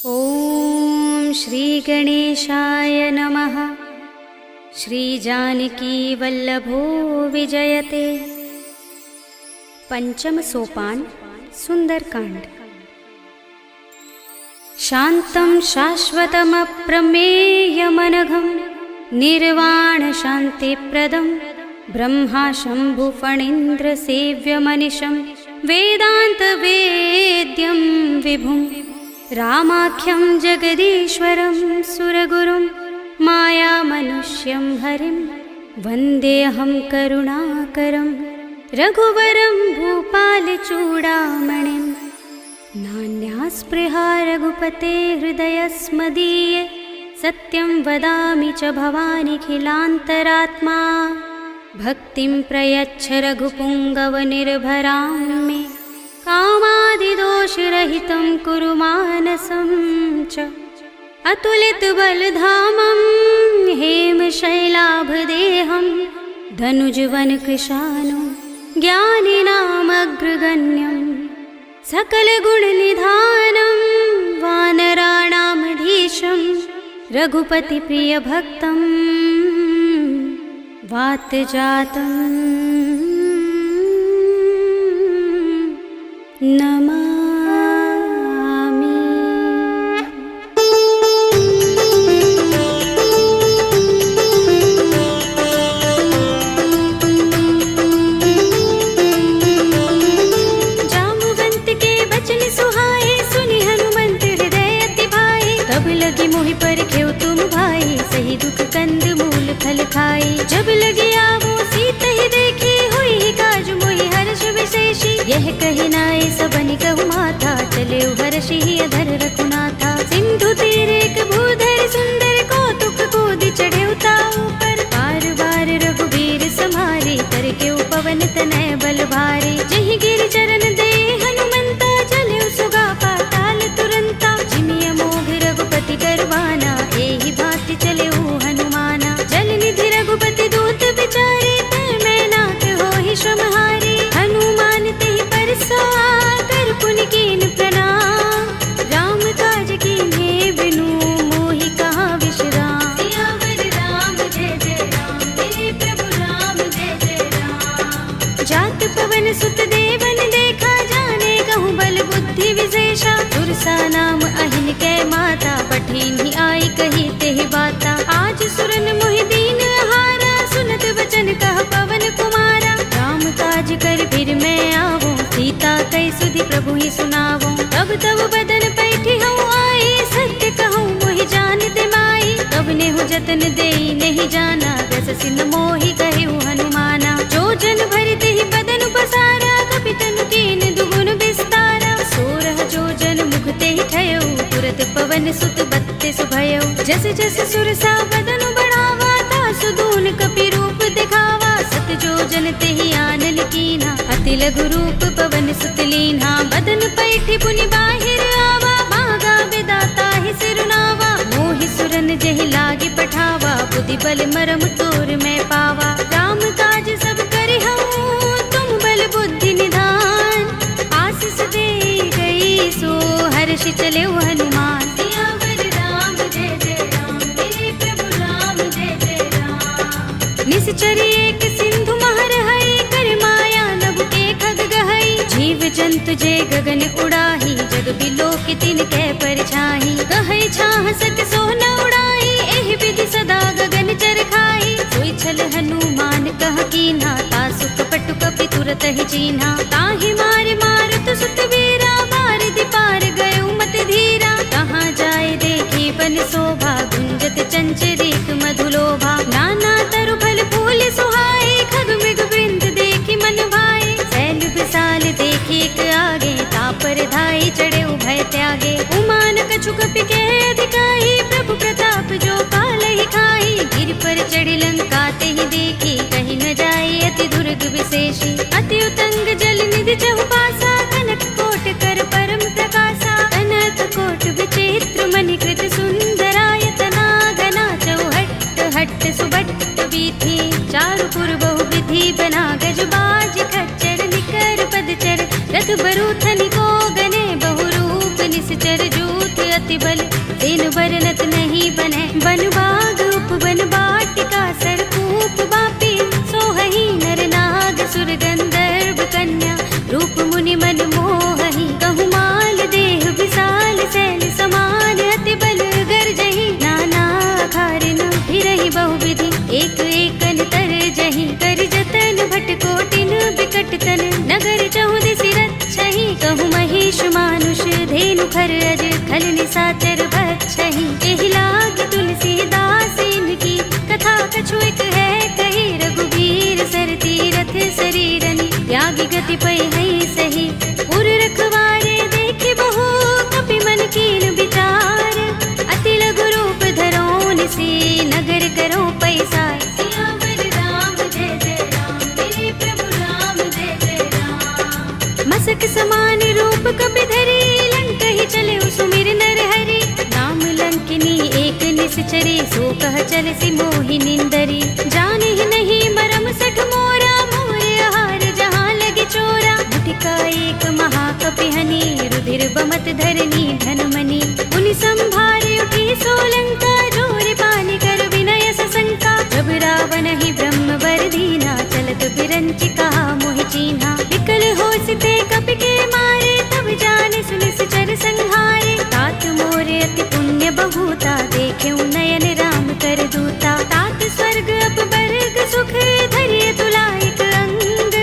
ॐ श्री गणेशाय नमः। श्री जानकी वल्लभो विजयते। पंचम सोपान सुंदरकांड। शांतं शाश्वतमप्रमेयमनघं निर्वाण शान्तिप्रदं ब्रह्मा शंभु फणीन्द्र सेव्यमनिशं वेदान्तवेद्यं विभुं रामाख्यं जगदीश्वरं सुरगुरुं मायामनुष्यं हरिं वन्देऽहं करुणाकरं रघुवरं भूपालचूडामणिं। नान्यास्पृहा रघुपते हृदयस्मदीये सत्यं वदामि च भवानिखिलान्तरात्मा। भक्तिं प्रयच्छ रघुपुङ्गवनिर्भरां मे कामादिदोषरहितं कुरु मानसं च। अतुलितबलधामं हेमशैलाभदेहं धनुजवनकृशानुं ज्ञानिनामग्रगण्यं सकलगुणनिधानं वानराणामधीशं रघुपतिप्रियभक्तं वातजातं नमामि। जामुवंत के बचन सुहाए सुनि हनुमंत हृदय अति भाए। तब लगी मोहि परखेउ तुम भाई सही दुख कंद मूल फल खाई। जब लगी आवो सीत ही देखी हुई काज मोहि हर्ष विशेषी। यह कही नाय सबनि कहु माथा चले हर्षि अधर रघुनाथा। सिंधु तीर एक भूधर सुंदर कौतुक कूदि चढ़े ताऊ पर। बार बार रघुबीर समारे कर के पवन तनय बल भारे। जहि गिर चरण दे हनुमंता चले सुगा पाताल तुरंता। जिमिय मोघ रघुपति करवाना एहि भांति चले हनुमाना। जल निधि रघुपति दूत विचारे तै मैं नाथ होहि श्रमहारी। हनुमान तेहि परसा कर पुनि कीन प्रणाम। राम काज कीन्हे बिनु मोहि कहाँ विश्राम। सियावर राम जय जय राम मेरे प्रभु राम जय जय राम। जात पवन सुत देवन देखा जाने कहूँ बल बुद्धि विशेषा। सुरसा नाम अहिन कै माता पठिन्हि आई कही तेहि बाता। आज सुरन मोहि दीन हारा सुनत वचन कह पवन कुमारा। राम काज कर फिर मैं आवो सीता कई सुधि प्रभु ही सुनावो। तब तब बदन पैठी हूँ आई सत्य कहूँ मोहि जानते माई। तब नेहु जतन देई नहीं जाना दस सिन मोहि कहेउ हनुमाना। जो जन भरते ही बदन पसारा कपितन कीन दुगुन विस्तारा। सोरह जो जन मुख ते ही ठयउ तुरत पवन सुत बत्तीस भयउ। जस जस सुरसा बदन बढ़ावा तासु दून कपि रूप दिखावा। सत जो जन ते ही आनन कीन्हा अति लघु रूप पवन सुत लीन्हा। बदन पैठी पुनि बाहिर आवा मागा विदाता ही सिरुनावा। मोहि सुरन जहि लागे पठावा बुद्धि बल मरम तोर मैं पावा। राम काज सब करि हूँ तुम बल बुद्धि निधान। आशीष दे गई सो हर्षि चले हनुमान। सियावर राम जय जय राम मेरे प्रभु राम जय जय राम। निश्चरी एक सिंधु महर हई कर माया नभ के खग गहई। जीव जंतु जे गगन उड़ाही जग बिलो के तिन कै परछाही। कहै छाह सक सो न उड़ाई एहि विधि सदा गगन चर खाई। सोई छल हनुमान कह कीन्हा तासु कपटु कपि तुरत ही चीन्हा। ताहि मार मारुत सुत वीरा मार दिपार गयो मत धीरा। कहाँ जाए देखी बन शोभा गुंजत चंचरीक मधुलोभा। नाना तरु फल फूल सुहाए खग मृग वृंद देखी मन भाए। सैल विशाल देखी एक आगे तापर धाई चढ़े उभय त्यागे। उमान कछु कपि के अधिकाई प्रभु प्रताप जो काल ही खाई। गिर पर चढ़ी लंका ते ही देखी कहीं न जाए अति दुर्ग विशेषी। अति उतंग जल निधि चहुपासा कनक कोट कर परम प्रकाशा। कनक कोट विचित्र मणिकृत सुंदरायतना घना चौहट्ट हट्ट सुबट्ट वीथी। चारु पुर बहु विधि बना गज बाज खच्चर निकर पदचर। रथ बरूथनि को गने बहु रूप निश्चर जूथ अति बल तेन बरनत नहीं बने बन बाग उपवन बाटिका सरकूप बापी सोहहि नर नाग सुर गंधर्व कन्या रूप मुनि मन मोहहि कहु माल देह विशाल शैल समान अति बल गर्जहि नाना खारिन फिरहि बहुविधि एक एकन तर जहि कर जतन भट कोटिन बिकट तन नगर चहुदिस रक्षहि कहु महिष मानुष धेनु खर अज खल निसाचर बक्षहि एहि लाग तुलसीदास इनकी कथा कछु एक है कही रघुबीर सर तीरथ शरीरनि त्यागी गति पै है सही उर रखवारे देखे बहु कपि मन कीन विचार अति लघु रूप धरोन से नगर करो पैसा सियावर राम जय जय राम मेरे प्रभु राम जय जय राम मसक समान रूप कपि धरे लंक ही चले सुमिर नर हरि नाम लंकिनी एक निश्चरे सो कह चल सी मोहि निंदरी जाने ही नहीं मरम सठ मोरा मोरे आहार जहाँ लगे चोरा मुठिका एक महाकपिहनि रुधिर बमत धरनी धनमणि मुनि संभारे उठी सोलंका जोर पानी कर विनय सशंका जब रावण ही ब्रह्म वर दीना चलत बिरंचि कहा मोहि चीन्हा विकल होसिते कपि के मारे तब जाने सुनिस चर संहारे तात मोरे अति पुण्य बहुता देखे नयन राम कर दूता तात स्वर्ग अपवर्ग सुख धरिय तुलायक अंग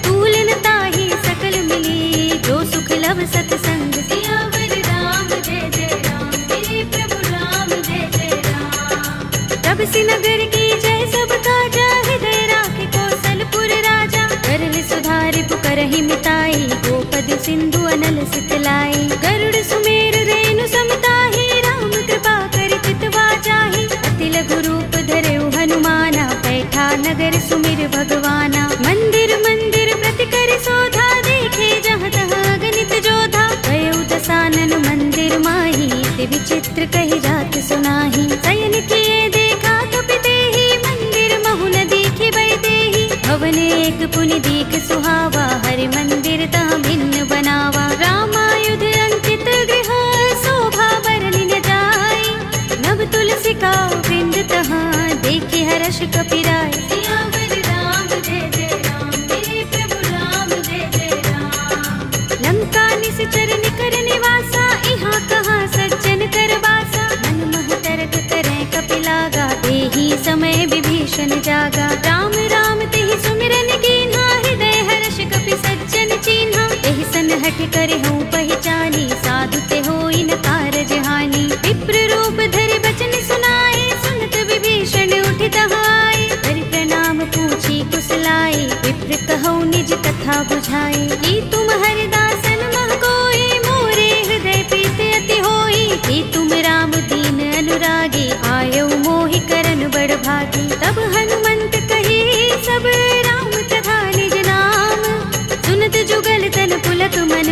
तूलन ताहि सकल मिली जो सुख लव सतसंग सियावर राम जय जय राम मेरे प्रभु राम जय जय राम तब सी नगर की जय सब काजा हृदय राखे कौशलपुर राजा करल सुधारि पुकरहि मिताई गोपद सिंधु अनल सितलाई गरुड़ सुमेर रेणु समताहि राम कृपा कर चितवा जाहि अति लघु रूप धरेउ हनुमाना बैठा नगर सुमिर भगवाना मंदिर मंदिर प्रति कर शोधा देखे जहाँ तहाँ गणित जोधा गयो दसानन मंदिर माही ते विचित्र कही जात सुनाही शयन किए देखा कपि तेहि मंदिर महु न दीखि बै देहि भवन एक पुनि दीख सुहावा हरि मंदिर तह भिन्न बनावा रामायुध अंकित गृह शोभा बरनि न जाय नव तुलसी का वृंद तहाँ देखे हर्ष कपिराय सियावर राम जय जय राम मेरे प्रभु राम जय जय राम लंका निश्चर निकर निवासा इहाँ कहाँ सज्जन कर बासा मन मह तरक करें कपिलागा देहि समय विभीषण जागा राम राम तेहि सुमिरन कीन्हा हृदय हर्ष कपि सज्जन चीन्हा एहि सन हठ करे हूँ पहचानी साधु ते होई न कारज हानि विप्र रूप धरि बचन सुनाए सुनत विभीषण उठि तहाय हरि प्रणाम पूछी कुशलाए विप्र कहौ निज कथा बुझाए की तुम हरिदासन मह कोई मोरे हृदय प्रीत अति होई की तुम राम दीन अनुरागी आयो मोहि करन बड़ भागी तब हनुमंत कही सब राम तथा निज नाम सुनत जुगल तन पुलक मन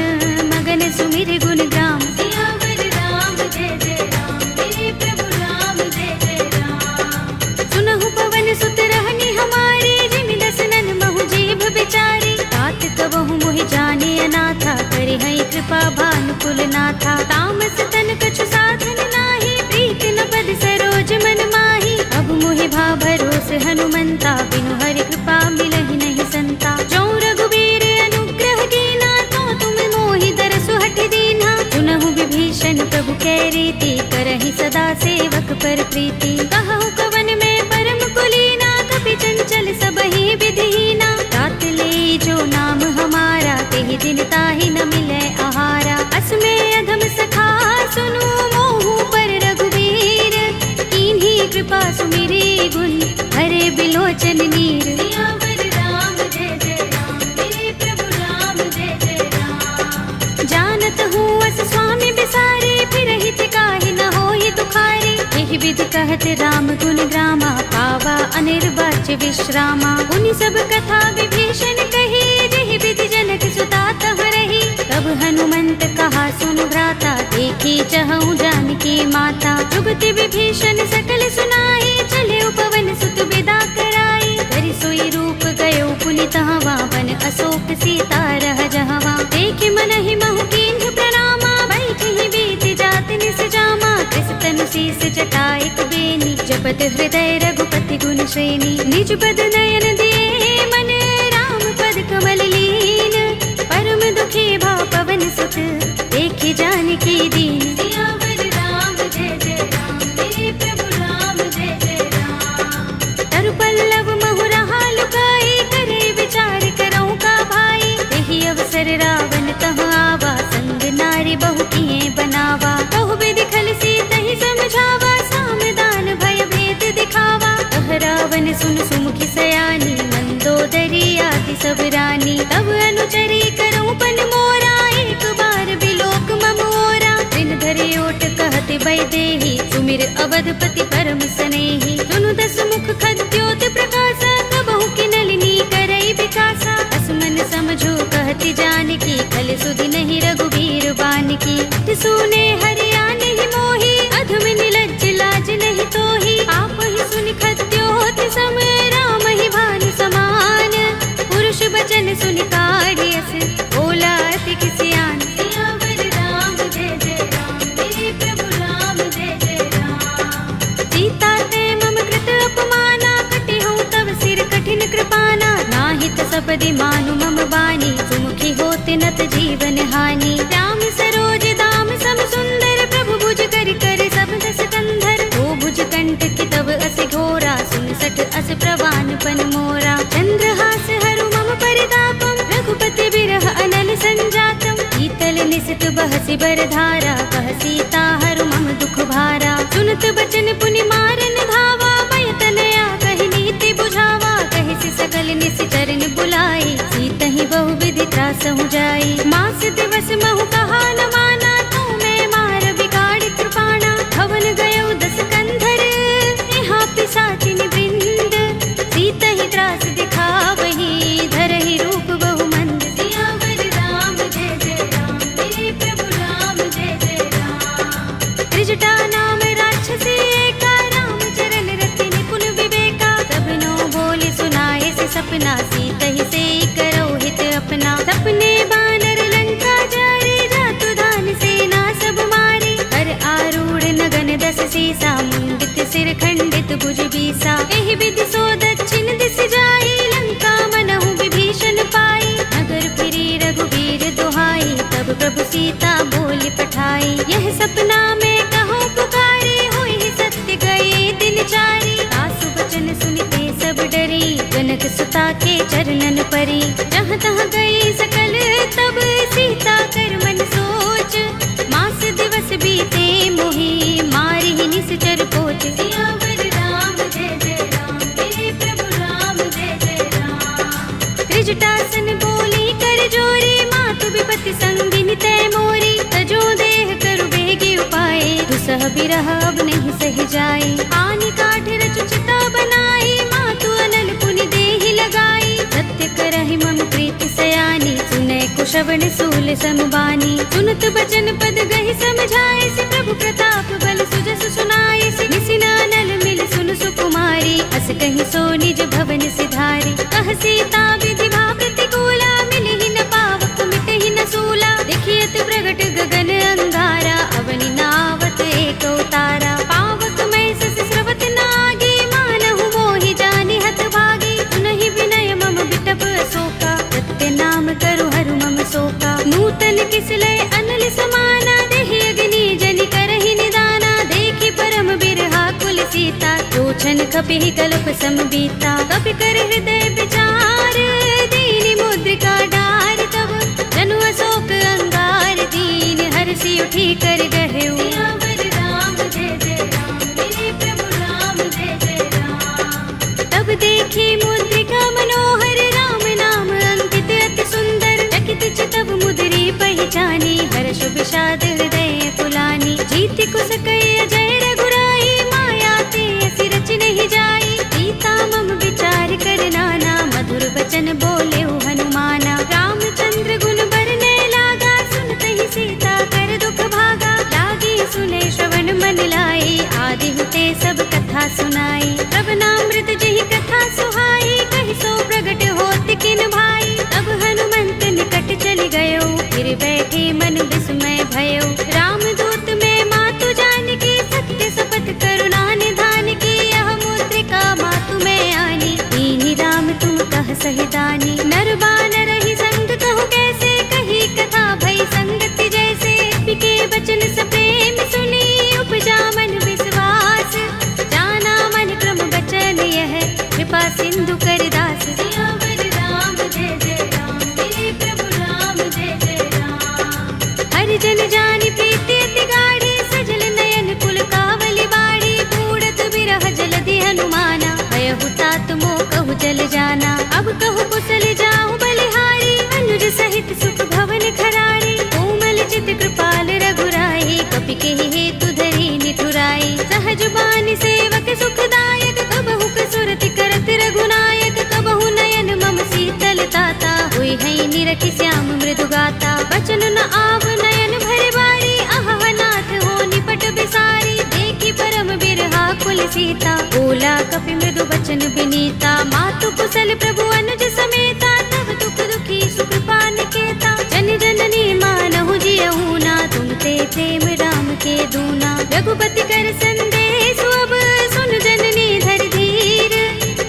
मगन सुमिर गुण ग्राम सियावर राम जय जय राम मेरे प्रभु राम जय जय राम सुनहु पवन सुत रहनी हमारे जिमि दसनन महु जीभ बिचारी तात कबहु मोहि जाने अनाथा करे है कृपा भानुकुल नाथा तामस तन कछु साधन नाही प्रीत न पद सरोज मन माही अब मोहि भा भरोस हनुमंता बिनु हरि कृपा मिलहि नहीं संता जो रघुबीर अनुग्रह कीना तो तुम मोहि दरसु हठ दीना सुनहु विभीषण प्रभु कै रीति करहि सदा सेवक पर प्रीति कहु कवन में परम कुलीना कपि चंचल सबहि विधिहीना तात ले जो नाम हमारा तेहि दिन ताहि न मिलै आहारा अस्मे अधम सखा सुनु मोहु पर रघुबीर कीन्ही कृपा सुमिरी गुण हरे बिलोचन नीर सियावर राम जय जय राम मेरे प्रभु राम जय जय राम जानत हूँ अस स्वामी बिसारे फिर हित काहि न होहि दुखारे एहि विधि कहत राम गुण ग्रामा पावा अनिर्वाच्य विश्रामा उनि सब कथा विभीषण कही जेहि विधि जनक सुता तह रही तब हनुमंत कहा सुनु भ्राता देखी चहु जानकी माता जुगति विभीषण सकल सुनाई चले उपवन सुत विदा कराई धरि सोई रूप गयो पुनि तहवा वन अशोक सीता रह जहवा देखि मन ही महु कीन्ह प्रणामा बैठि सीस जटाइक बेनी, जपत हृदय रघुपति गुण श्रेणी। निज पद नयन दिए मन, राम पद कमल लीन। परम दुखी भाव पवन सुत, देखे जानकी दीन। सियावर राम जय जय राम, मेरे प्रभु राम जय जय राम। तरु पल्लव महु रहा लुकाई, करे विचार करऊं का भाई। यही अवसर रावण तह आवा, संग नारी बहु किए बनावा। बहु विधि खल सीत ही समझावा, सामदान भय भेद दिखावा। कह रावण सुन सुमुखी सयानी, मंदोदरी आदि सब रानी। तब अनुचरी करऊं पन मोरा, एक बार बिलोक मम ओरा। दिन धरे ओट कहते वैदेही, सुमिर अवधपति परम स्नेही। सुनु दस मुख खद्योत प्रकाशा, कबहु की नलिनी करई विकासा। असमन समझो कहती जानकी, खल सुधि नहीं रघुबीर बानकी। सुने हरिया नहीं मोही, अधम निलज्ज लाज नहीं तोही। आप ही सुनि खद्योत सम, राम ही भानु समान। पुरुष बचन सुनि काढ़ियस, बोला अति किसियान। सियावर राम जय जय राम, मेरे प्रभु राम जय जय राम। सीता ते मम कृत अपमाना, कटि हूँ तव सिर कठिन कृपाना। नाहित सपदि मानु मम बानी, सुमुखी होते नत जीवन हानि। राम सरोज दाम सम सुंदर, प्रभु भुज कर कर सब दस कंधर। ओ भुज कंठ की तब अस घोरा, सुन सठ अस प्रवान पन मोरा। चंद्रहास हरु मम परितापम, रघुपति बिरह अनल संजातम। शीतल निसित बहसि बरधारा, कह सीता हरु मम दुख भारा। सुनत बचन पुनि मारन धावा, भय तनया कहि नीति बुझावा। कहि सि सकल निसिचरन बुलाई, सीत ही बहु विधि त्रासहु जाई। मास दिवस महु कहा न माना, तू मैं मार बिगाड़ कृपाणा। भवन गयो दस कंधर, यहाँ पिशाचिनी वृंद। सीत ही त्रास दिखावही, धरहि रूप बहु मंद। सियावर राम जय जय राम, मेरे प्रभु राम जय जय राम। त्रिजटा नाम राक्षसी एका, राम चरण रति निपुण विवेका। सबनो बोले सुनाए से सपना, सीत ही से करो हित अपना। सपने बानर लंका जारे, जातु दान सेना सब मारे। हर आरूढ़ नगन दस सीसा, मुंडित सिर खंडित भुज बीसा। एहि विधि सो दक्षिण दिस जाई, लंका मनहु विभीषण पाई। नगर फिरी रघुबीर दुहाई, तब प्रभु सीता बोली पठाई। यह सपना में कहूँ पुकारे, हुई सत्य गए दिन चारी। आसु बचन सुनते सब डरी, जनक सुता के चरणन परी। जहाँ तहाँ गई सकल तब, सीता कर मन सोच। मास दिवस बीते मोही, मारी ही निश्चर पोच। सियावर राम जय जय राम, मेरे प्रभु राम जय जय राम। त्रिजटासन बोली कर जोरी, मातु विपत्ति संगिनी तय मोरी। तजो देह करु बेगी उपाय, दुसह बिरह अब नहीं सह जाए। आनि काठ रचु चिता बनाई, मातु अनल पुनि देहि लगाई। सत्य करहि मम प्रीति सयानी, सुनै कुशवन सूल समबानी। सुनत बचन पद गहि समझाए, से प्रभु प्रताप बल सुजस सुनाए। से निसिना नल मिल सुन सुकुमारी, अस कहि सो निज भवन सिधारी। कह सीता विधि भा प्रतिकूला, मिलहि न पावक मिटहि न सूला। देखियत प्रगट गगन अंगारा, अवनि नावत एक उतारा। पावक मैं सस स्रवत नागी, मानहु मोहि जानि हत भागी। सुनहि विनय मम बिटप अशोका, सत्य नाम करु हरु मम शोका। नूतन किसलय अनल समाना, देहि अग्नि जनि करहि निदाना। देखि परम बिरहा कुल सीता, रोचन कपिहि कल्प सम बीता। कपि कर हृदय विचार, दीनि मुद्रिका डार। तब जनु अशोक अंगार, दीन हर्षि उठी कर गहेउ। सियावर राम जय जय राम, मेरे प्रभु राम जय जय राम। तब देखी मुद्रिका मनोहर, राम नाम अंकित अति सुंदर। चकित चितव मुद्री पहचानी, हर्ष विषाद हृदय पुलानी। जीति कुस कई अजय रघुराई, माया ते असि रच नहीं जाई। सीता मम विचार कर नाना, मधुर वचन बोले हनुमाना। रामचंद्र गुण बरने लागा, सुनते ही सीता कर दुख भागा। लागी सुने श्रवण मन लाई, आदि हुते सब कथा सुनाई। श्रवणामृत जहि कथा सुहाई, कहि सो प्रगट होत किन भाई। तब हनुमंत निकट चल गयो, फिर बैठे मन विस्मय भयो। रामदूत में मातु जानकी, सत्य शपथ बानी सेवक सुखदायक, कबहु कसुरति करत रघुनायक, कबहु नयन मम शीतल ताता, हुई है निरखि श्याम मृदु गाता। बचन न आव नयन भरे बारी, अहह नाथ हो निपट बिसारी, देखी परम बिरहा कुल सीता, बोला कपि मृदु बचन बिनीता। मातु कुशल प्रभु अनुज समेता, तब दुख दुखी सुकृपा निकेता, जन जननी मानहु जियहु ना, तुम ते प्रेम राम के दूना। रघुपति कर संदेश अब सुन जननी धर धीर,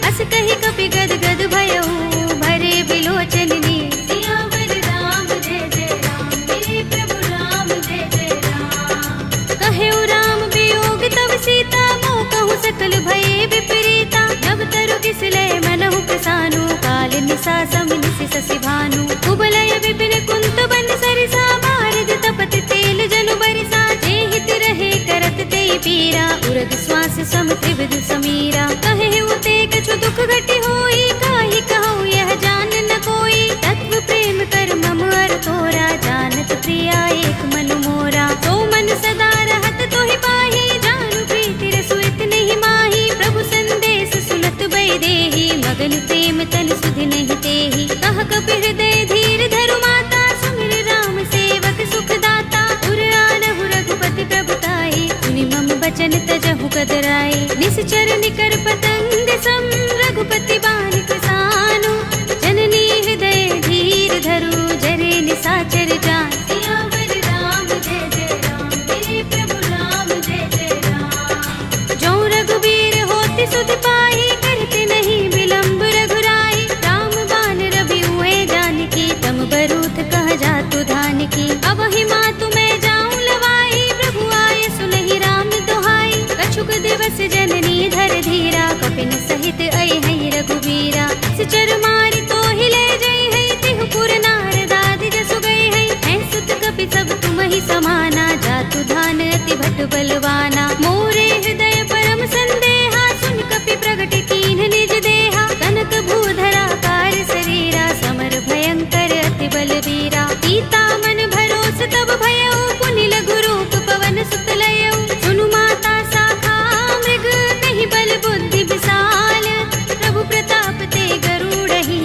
अस कहि कपि गद गद भयहु भरे बिलोचन नीर। सियावर राम जय जय राम, मेरे प्रभु राम जय जय राम। कहेउ राम वियोग तब सीता, मोह कहूँ सकल भये विपरीता। नव तरु किसले मनहु प्रसानु, काल निसा समिनिसि शशि भानु। कुबलय विपिन कुंत बन सरिसा, भारत तपत तेल जनु बरिसा। जे हित रहे करत ते पीरा, उरग श्वास सम त्रिविध समीरा। कहेउ ते कछु दुख घटी होई, काहि कहूँ यह जान न कोई। तत्व प्रेम कर मम अर तोरा, जानत प्रिया एक मन मोरा। तो मन सदा रहत तोहि पाही, जानु प्रीति रसु इतने माही। प्रभु संदेश सुनत बै देहि, मगन प्रेम तन सुधि नहीं तेहि। कह कपि हृदय धीर धरु माता, सुमिर राम सेवक सुख दाता। उर आनहु रघुपति प्रभुताई, सुनि मम बचन तजहु कदराई। निश्चर निकर पतंग सम, रघुपति बानिक सानु। जननी हृदय धीर धरु, जरे निसाचर जान। सियावर राम जय जय राम, मेरे प्रभु राम जय जय राम। जो रघुबीर होति सुधि पाही, करते नहीं विलंब रघुराई। राम बान रवि हुए जानकी, तम बरूथ कह जातु धानकी। अब ही मातु मैं जाऊं लवाई, प्रभु आए सुनहि राम दुहाई। कछुक दिवस जननी धर धीरा, कपिन सहित आई है रघुबीरा। सिचर मारि तो ही ले जई है, तिहु पुर नारद आदि जसु गई है। हैं सुत कपि सब तुम ही समाना, जातु धान अति भट बलवाना। मोरे हृदय परम संदेहा, सुन कपि प्रगट कीन्ह निज देहा। कनक भूधरा कार शरीरा, समर भयंकर अति बलवीरा। सीता मन भरोस तब भयउ, पुनि लघु रूप पवन सुत लयउ। सुनु माता शाखा मृग, नहीं बल बुद्धि विशाल। प्रभु प्रताप ते गरुड़हि,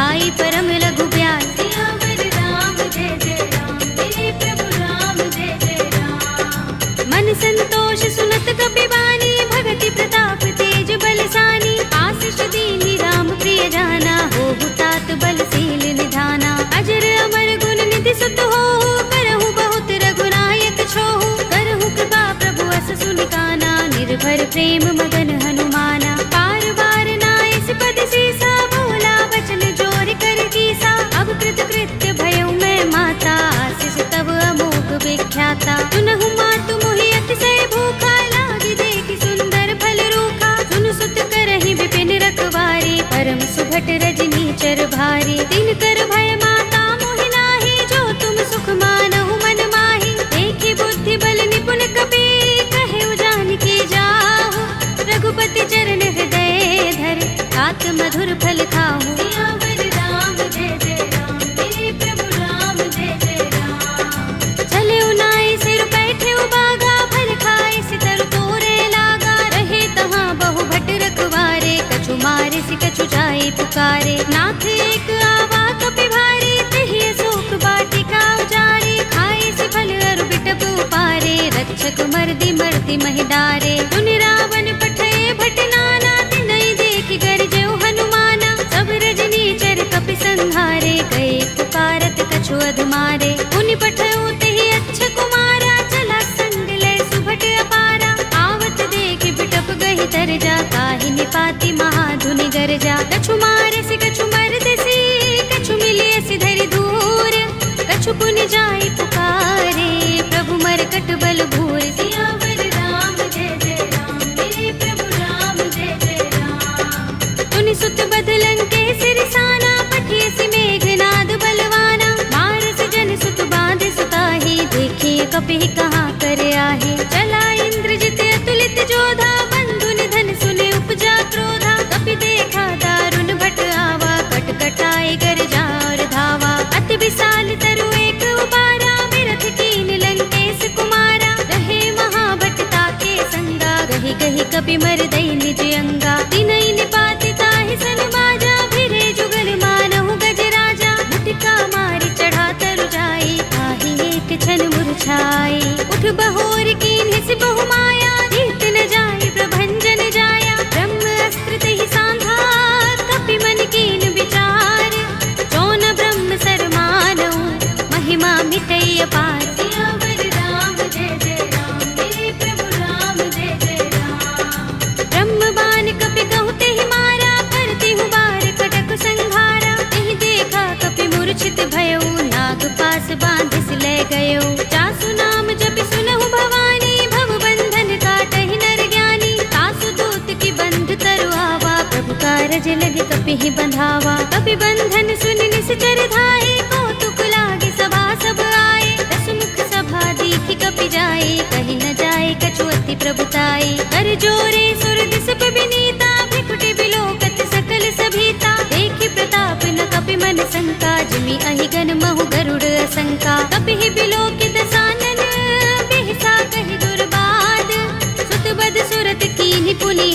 आई परम लघु ब्याल। सियावर राम जय जय राम, मेरे प्रभु राम जय जय राम। मन संतोष सुनत कपि बानी, भगति प्रताप तेज बलसानी। आशीष दीनि राम प्रिय जाना, होहु तात बलशील निधाना। अजर अमर गुण निधि सुत होहु, करहु बहुत रघुनायक छोहु। करहु कृपा प्रभु अस सुनि काना, निर्भर प्रेम मगन हनुमाना। बार बार नाइस पद सीसा, बोला बचन जोर कर कीसा। अब कृत कृत्य भयउ मैं माता, आशीष तब अमोघ विख्याता। सुनहु मातु मोहि अतिशय भूखा, लागी देखि सुंदर फल रूखा। सुन सुत करहि विपिन रखवारी, परम सुभट रजनी चर भारी। दिन कर भय माता मोहि नाही, जो तुम सुख मानहु मन माही। देखि बुद्धि बल निपुण कपि, कहेउ जानकी जाहु। रघुपति चरण हृदय धर, तात मधुर फल खाहु। सियावर राम जय जय राम, मेरे प्रभु राम जय जय राम। चले उनाई सिर बैठे बागा, फल खाए सितर तोरे लागा। रहे तहाँ बहु भट रखवारे, कछु मारे सि कछु जाए पुकारे। नाथ एक आवा कपि भारी, तेहि अशोक वाटिका उजारे। खाए सि फल अरु बिटप उपारे, रक्षक मर्दि मर्दि महि डारे। सुनि रावण पठय भट नाना, तिनहि देखि गरजेउ हनुमाना। सब रजनी चर कपि संहारे, गए पुकारत कछु अधमारे। मुनि पठउ तेहि अच्छ कुमारा, चला संग लय सुभट अपारा। आवत देखि बिटप गहि तरजा, काहि निपाति महाधुनि गरजा। कछु मारे सि कछु मरदेसि, कछु मिलिय सि धरि दूर। कछु पुनि जाई पुकारे, प्रभु मरकट बल भूर। सियावर राम जय जय राम, मेरे प्रभु राम जय जय राम। तुनि सुत बदलन के सिरसाना, पठिय सि मेघनाद बलवाना। मारस जन सुत बांध सुताही, देखिए कपि कहाँ कर आहे। चला इंद्रजित अतुलित जोधा, बंधु निधन सुने उपजा क्रोधा। कपि देखा दारुण भट आवा, कट कटाए गरजा और धावा। अति विशाल तरु एक उबारा, विरथ कीन लंकेश कुमारा। रहे महाभट ताके संगा, गहि गहि कपि मर दई निज अंगा तिनई निपात ताहि सन बाजा फिरे जुगल मानहु गज राजा मुटिका मारी चढ़ा तरु जाई ताहि एक क्षण मुरझाई उठ बहोर कीन हिस बहु माया जीत न जाई प्रभंजन जाया ब्रह्म अस्त्र तहि सांधा कपि मन कीन विचार जौन ब्रह्म सर मानहु महिमा मिटई अपार सियावर राम जय जय राम मेरे प्रभु राम जय जय राम ब्रह्म बाण कपि कहु तेहि मारा करती हूँ बार कटक संहारा तेहि देखा कपि मूर्छित भयउ नाग पास बांधिस ले गयो जासु नाम जपि सुनहु भवानी भव बंधन काटहि नर ज्ञानी तासु दूत की बंध तरु आवा प्रभु कारज लगे कपि ही बंधावा कपि बंधन सुन निश्चर धाये कौतुक लागे सभा सब आए दस मुख सभा दीखि कपि जाए कहीं न जाए कछु अति प्रभुताई कर जोरे सुर दिस विनीता भ्रिकुटि बिलोकत सकल सभीता देखि प्रताप न कपि मन शंका जिमि अहि गन महु गरुड़ असंका कपि ही बिलोकित सानन बिहसा कहि दुर्बाद सुत बद सुरत कीन्हि पुनि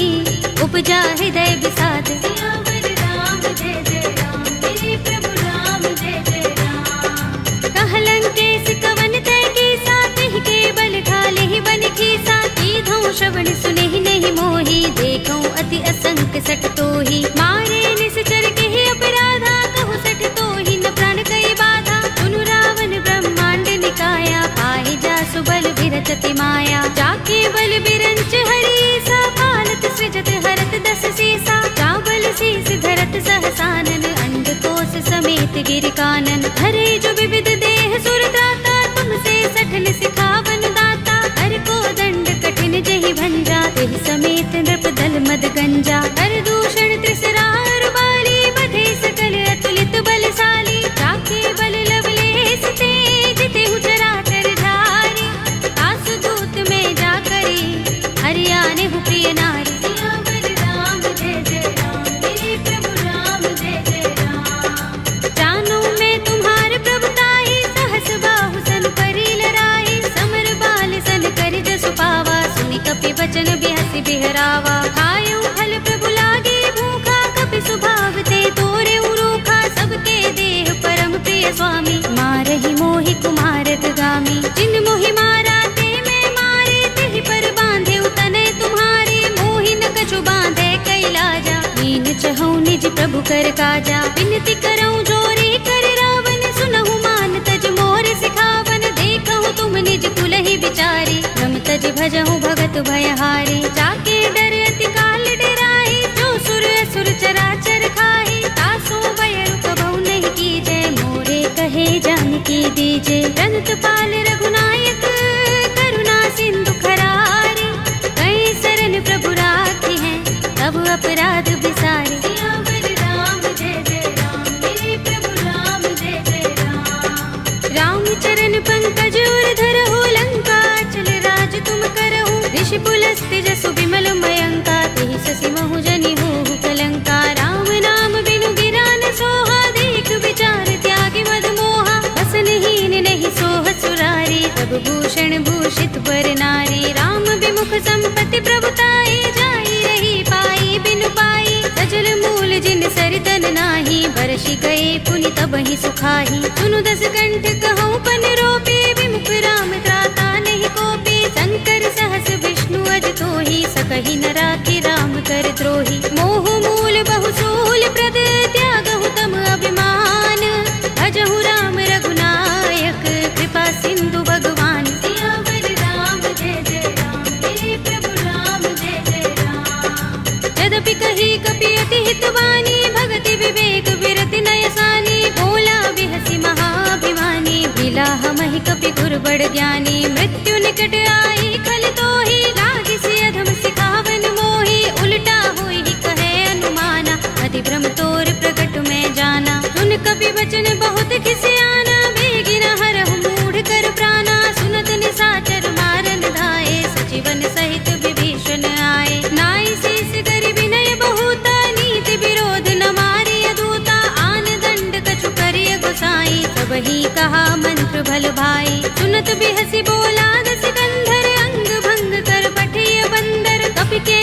उपजा हृदय विषाद सियावर राम जय जय राम मेरे प्रभु राम जय जय राम कहलंकेश कवन तै कीसा तिहि के बल घाले ही बन खीसा कीधौ श्रवण सुनेहि नहीं मोहि देखौ अति असंक सठ तोहि मारे निश्चर केहि अपराधा कहु सठ तोहि न प्राण कई बाधा सुनु रावण ब्रह्मांड निकाया पाहि जासु बल विरचति माया जाके बल बिरंच हरि सा पालत सृजत हरत दस सीसा चावल शीस धरत सहसानन अंडकोश समेत गिर कानन धरे जो विविध देह सुर दाता तुमसे सठन सिखावन दाता हर को दंड कठिन जहि भंजा तेहि समेत नृप दल मद गंजा हर दूषण त्रिसरार बाली बधे सकल अतुलित बलशाली जाके बल लवलेस तेज तेहु चराचर धारी तासु दूत में जा करी हरियाणे हु प्रिय नारी सियावर राम जय जय राम मेरे प्रभु राम जय जय राम जानो मैं तुम्हार प्रभुताई सहस बाहु सन करी लराई समर बाल सन करि जसु पावा सुनि कपि बचन बिहसि बिहरावा खायउ फल प्रभु लागे भूखा कपि सुभाव ते तोरे उरूखा सबके देह परम प्रिय स्वामी मारहि मोहि कुमारत गामी जिन मोहि मारा ते मैं मारे तेहि पर बांधे तनय तुम्हारे मोहि न कछु बांधे कैलाजा मीन चहु निज प्रभु कर काजा विनती करऊं जोरी कर रावण सुनहु मान तज मोर सिखावन देखहु तुम निज कुलहि विचारी रम तज भजहु भगत भयहारी जाके डर अति काल डराई जो सुर असुर चराचर खाई तासो भय कबहु नहीं कीजे मोरे कहे जानकी दीजे रंत पाल रघुनायक करुणा सिंधु खरारी कई शरण प्रभु राखी हैं तब अपराध बिसारे सियावर राम जय जय राम मेरे प्रभु राम जय जय राम राम चरण पंकज उर धरहु लंका चल राज तुम करहु ऋषि पुलस्त्य जसु विमल मयंका तेहि शशि महु जनि होहु कलंका राम नाम बिनु गिरा न सोहा देख विचार त्यागी मद मोहा बसनहीन नहीं सोह सुरारी सब भूषण भूषित बर नारी राम विमुख संपत्ति प्रभुताई जाई रही पाई बिनु पाई सजल मूल जिन सरितन नाही बरषि गए पुनि तबहि सुखाही सुनु दस कंठ कहूँ पन रोपे विमुख राम त्राता नहीं कोपे शंकर सहस विष्णु अज तोहि सकहि न राखी राम कर द्रोही मोह मूल बहु सूल प्रद त्यागहु तम अभिमान भजहु राम रघुनायक कृपा सिंधु भगवान सियावर राम जय जय राम मेरे प्रभु राम जय जय राम यद्यपि कही कपि अति हितवानी भगति विवेक विरति नयसानी भोला बिहसि महाभिमानी मिला हमहि कपि गुर बड़ ज्ञानी मृत्यु निकट आई खल तोहि लागी सि अधम सिखावन मोहि उल्टा होई कहे अनुमाना अति भ्रम तोर प्रगट में जाना सुन कपि वचन बहुत खिसियाना बेगिन हरहु मूढ़ कर प्राणा सुनत निशाचर मारन धाये सजीवन सहित विभीषण आए नाई शीस करि विनय बहुता नीति विरोध न मारी अधूता आन दंड कछु करिय गोसाई सबहि कहा मंत्र भल भाई सुनत बिहसि बोला दस कंधर अंग भंग कर पठिय बंदर कपि के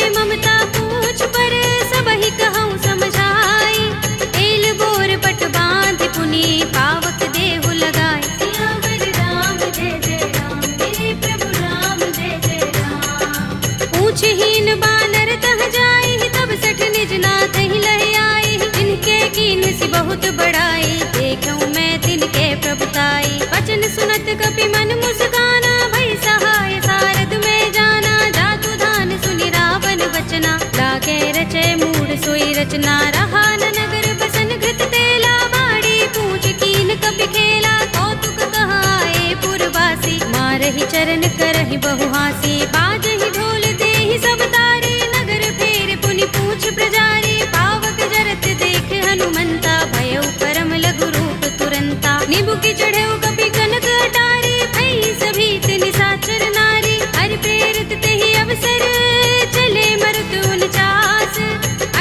पूछहीन बानर तह जाई, तब सठ निज नाथ ही लह आई। जिनके कीन सी बहुत बड़ाई, देखूं मैं तिनके प्रभुताई। वचन सुनत कपि मन मुस्काना, भई सहाय सारद में जाना। जातु धान सुनि रावण वचना, लागे रचे मूढ़ सोई रचना। रहा न नगर बसन घृत तेला, बाड़ी पूछ कीन कपि खेला। कौतुक कहाए पुरवासी, मारहि चरण करहि बहु हासी। बाजहि ढोल देहि सब तारे, नगर फेर पुनि पूछ प्रजारी। पावक जरत देख हनुमंता, भयउ परम लघु रूप तुरंता। निबु की चढ़ेउ कपि कनक अटारी, भई सभीत निशाचर नारी। हरि प्रेरित तेहि अवसर, चले मरुत 49।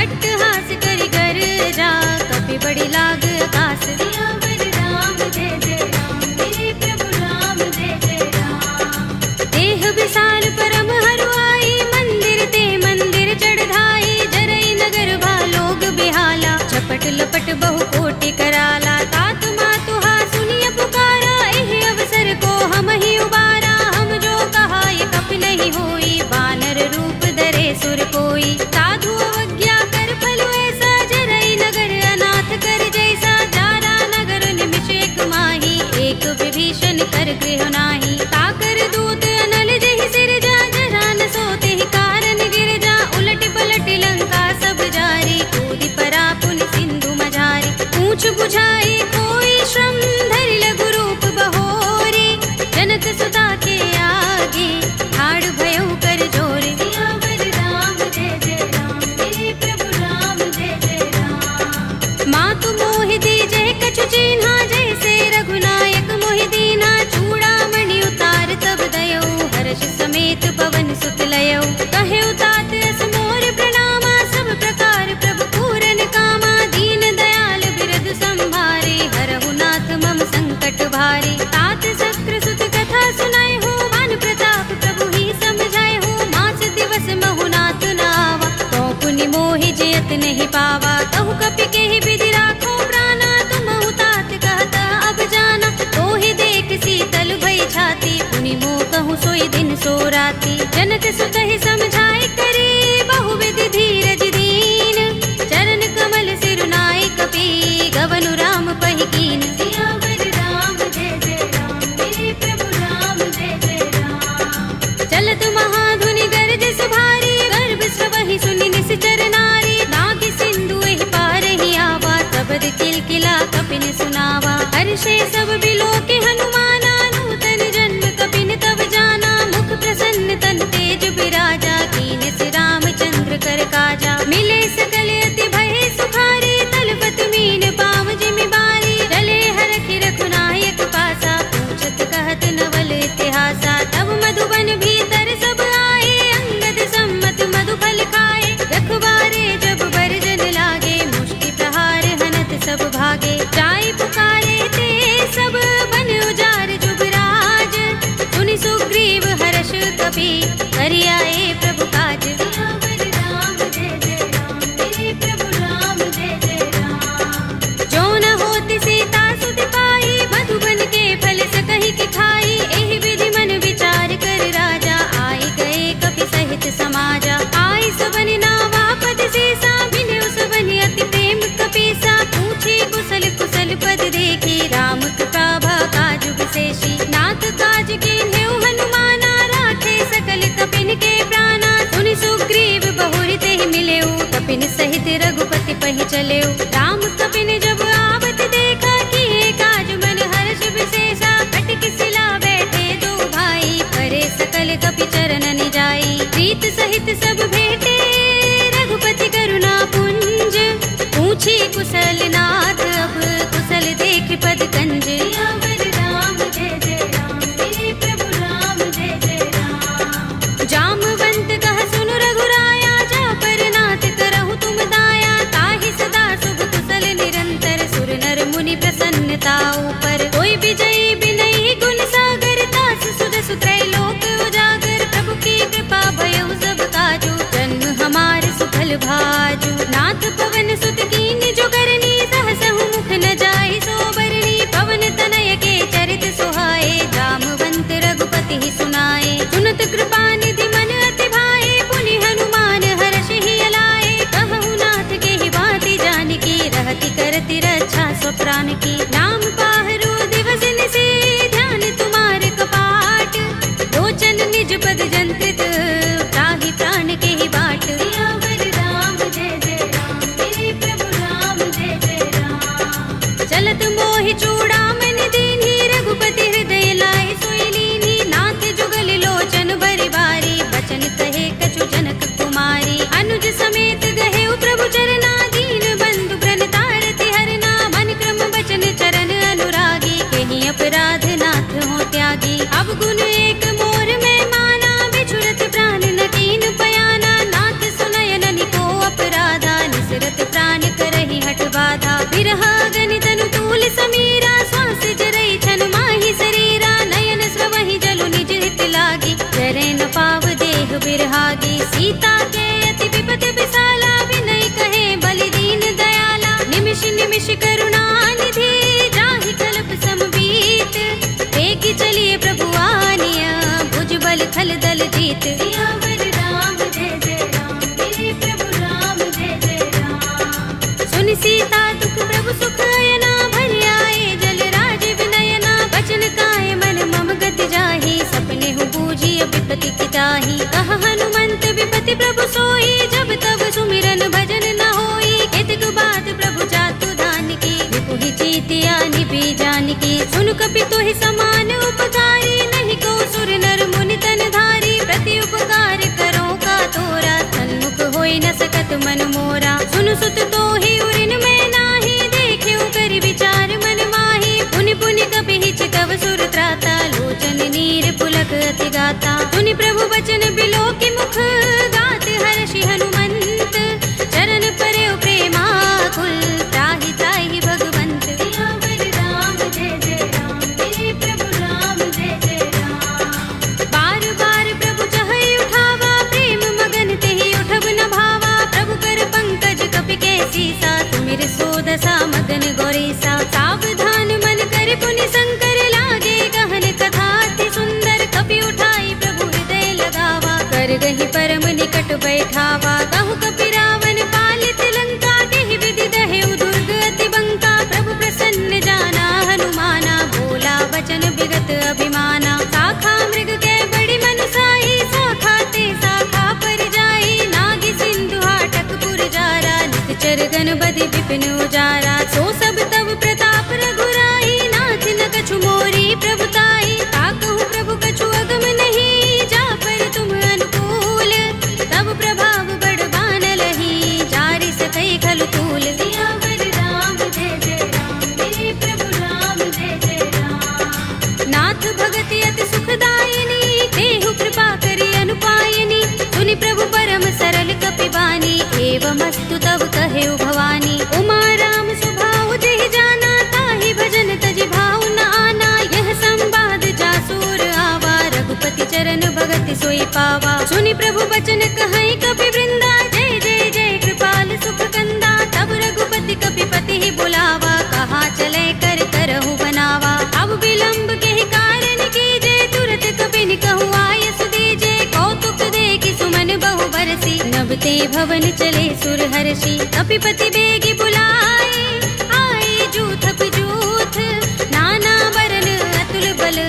अट्टहास करि गर्जा, कपि बड़ी लाग आकाश। सियावर राम जय जय राम, मेरे प्रभु राम जय जय राम। देह विशाल परम हरुआई, मंदिर ते मंदिर चढ़ाई। जरई नगर भालोग बिहाला, झपट लपट बहु कोटि कराला। तात मातु हा सुनिय पुकारा, एहि अवसर को हम ही उबारा। हम जो कहा ये कपि नहीं होई, बानर रूप धरे सुर कोई। साधु अवज्ञा कर फल ऐसा, जरई नगर अनाथ कर जैसा। जारा नगर निमिष एक माही, एक विभीषण कर गृह नाही। ताकर दूत अनल जहि सिर जा, जरा न सोते ही कारण गिर जा। उलट पलट लंका सब जारी, कूदि परा पुनि सिंधु मझारी। पूछ बुझाई कोई श्रम, धरि लघु रूप बहोरी। जनक सुता के आगे, ठाड़ भयउ कर जोरी। सियावर राम जय जय राम, मेरे प्रभु राम जय जय राम। मातु मोहि दीजहि कछु चिन्हा, जैसे रघुनायक मोहि दीन्हा। चूड़ामणि उतार तब दयऊ, हर्ष समेत पवन सुत लयऊ। कहेउ तात अस मोर प्रणामा, सब प्रकार प्रभु पूरन कामा। दीन दयाल बिरद संभारे, हरहु नाथ मम संकट भारे। तात शक्र सुत कथा सुनाए हो, मान प्रताप प्रभु ही समझाए हो। मास दिवस महु नाथ नावा, तो पुनि मोहि जयत नहीं पावा। कहु कपि केहि विधि राखो प्राणा, तुमहु तात कहता अब जाना। तोहि देख शीतल भई छाती, पुनि मोह कहूँ सोई दिन सो राती। जनक सुतहि समझाए करे, बहु विधि धीरज दीन। चरण कमल सिरुनाए कपि, गवनु राम पहि कीन। सियावर राम जय जय राम, मेरे प्रभु राम जय जय राम। चलत महाधुनि गरज सुभारी, गर्भ स्वहि सुनि निश्चर नारी। नागि सिंधु एहि पार ही आवा, तबद किलकिला कपिन सुनावा। हर्षे सब बिलोके हनुमाना, नूतन जन्म कपिन तब जाना। मुख प्रसन्न तन तेज बिराजा, कीन सि रामचंद्र कर काजा। मिले सकल अति भय सुखारी, तलपत मीन पाव जिमि बारी। चले हरखि रघुनायक पासा, पूछत कहत नवल इतिहासा। तब मधुबन भीतर सब आए, अंगद सम्मत मधु फल खाए। रखवारे जब बरजन लागे, मुष्टि प्रहार हनत सब भागे। जाय पुकारे ते सब, बन उजार जुबराज। सुनि सुग्रीव हर्ष कपि, करि आए प्रभु काज। सियावर राम जय जय राम, मेरे प्रभु राम जय जय राम। जो न होति सीता सुत पाई, मधुबन के फल सकहि के खाई। एहि विधि मन विचार कर राजा, आई गए कपि सहित समाजा। आई सबनि नावा पद सीसा, मिलेउ सबनि अति प्रेम कपीसा। पूछी कुशल कुशल पद देखी, राम कृपा काज विशेषी। नाथ काज कीन्हेउ हनुमाना, राखे सकल कपिन के प्राणा। सुनि सुग्रीव बहुरि तेहि मिलेउ, कपिन सहित रघुपति पहि चलेउ। राम कपिन जब आवत देखा, किए काज मन हर्ष विशेषा। खटक सिला बैठे दो भाई, करे सकल कपि चरण जाई। प्रीत सहित सब भेटे, रघुपति करुणा पुंज। पूछी कुशल नाथ, अब कुशल देख पद कंज। सियावर राम जय जय राम, मेरे प्रभु राम जय जय राम। जामवंत कह सुनु रघुराया, जा पर नाथ करहु तुम दाया। ताहि सदा शुभ कुशल निरंतर, सुर नर मुनि प्रसन्नता ऊपर। कोई विजयी बिनहि गुण सागर, तास सुध सुत्रय लोक उजागर। प्रभु की कृपा भयउ सब काजू, जन्म हमार सुफल भाजू। नाथ पवन सुत कीन जो करनी, सहसहु मुख न जाय सो बरनी। पवन तनय के चरित सुहाए, जामवंत रघुपति ही सुनाए। सुनत कृपा निधि मन अति भाए, पुनि तन निज पद जंत्रित, त्राहि प्राण के ही बाट। सियावर राम जय जय राम, मेरे प्रभु राम जय जय राम। चलत मोहि चूड़ामणि दीन्ही, रघुपति हृदय लाए सोई लीन्ही। नाथ जुगल लोचन बरि बारी, बचन कहे कछु जनक कुमारी। अनुज समेत गहे प्रभु चरना, दीन बंधु प्रणतारति हरना। मन क्रम बचन चरण अनुरागी, कहीं अपराध नाथ हो त्यागी। अब गुण एक मोर में माना, बिछुरत प्राण न कीन पयाना। नाथ सुनयन निको अपराधा, निसरत प्राण करहि हठ बाधा। बिरहा गनि तनु तूल समीरा, श्वास जरई छन माहि शरीरा। नयन स्रवहि जलु निज हित लागी, जरै न पाव देह बिरहागी। सीता के अति विपत विसाला, विनय कहे बलि दीन दयाला। निमिष निमिष करुणा निधि, जाहि कल्प समबीत। वेगी चलिए प्रभु आनिया, भुज बल खल दल जीत। सियावर राम जय जय राम, मेरे प्रभु राम जय जय राम। सुनि सीता दुख प्रभु सुख अयना, भरि आए जल राज विनयना। बचन काए मन मम गति जाहि, सपने हु बूझी विपति की ताहि। कहा हनुमंत विपति प्रभु सोई, जब तब सुमिरन भजन न होई। केतक बात प्रभु जातु धान की, विपुहि चीतिया निपि जानकी। सुन कपि तोहि समान उपकारी, नहीं को सुर नर मुनि तन धारी। प्रति उपकार करो का तोरा, सन्मुख होई न सकत मन मोरा। सुन सुत तोहि उरिन में नाही, देख्यो करि विचार मन माही। पुनि पुनि कपि हिचकव सुर त्राता, लोचन नीर पुलक अति गाता। सुनि प्रभु बचन बिलो की मुख, गात हर्षि हनुमंत। चरण परयो प्रेमाकुल, त्राहि त्राहि भगवंत। सियावर राम जय जय राम, मेरे प्रभु राम जय जय राम। बार बार प्रभु चहई उठावा, प्रेम मगन तेहि उठब न भावा। प्रभु कर पंकज कपि के सीसा, तुमिर सोदसा मगन गौरीसा। सावधान मन कर पुनि शंकर, लागे गहन कथा अति सुंदर। कपि उठाई प्रभु हृदय लगावा, कर गहि परम निकट बैठावा। कहु कपि रावण पालित लंका, केहि विधि दहेउ दुर्ग अति बंका। प्रभु प्रसन्न जाना हनुमाना, बोला वचन विगत अभिमाना। शाखा मृग के बड़ी मनुसाही, शाखा ते शाखा पर जाई। नागी सिंधु हाटक पुर जारा, निकचर गन बधि विपिन उजारा। सो सब तब प्रताप रघुराई, नाथ न कछु मोरी प्रभुताई। ताकहु प्रभु कछु अगम नहीं, जा पर तुम अनुकूल। तब प्रभाव बड़ बान लही, जारि सकई खलु तूल। सियावर राम जय जय राम, मेरे प्रभु राम जय जय राम। नाथ भगति अति सुखदायिनी, देहु कृपा करि अनुपायिनी। सुनि प्रभु परम सरल कपि बानी, एवमस्तु तब कहेउ भवानी। उमा राम स्वभाव जेहि जाना, ताहि भजन तजि भाव न आना। यह संवाद जासुर आवा, रघुपति चरण भगति सोई पावा। सुनि प्रभु बचन कहई कपि वृंदा, जय जय जय कृपाल सुख कंदा। तब रघुपति कपि पति ही बुलावा, कहा चले कर करहु बनावा। अब विलंब के ही कारण कीजे, तुरत कपि कहु आय सुदीजे। कौतुक देखि सुमन बहु बरसी, नभ ते भवन चले सुर हर्षि। कपिपति बेगी बुलाए, आए जूथप जूथ। नाना वरन अतुल बल,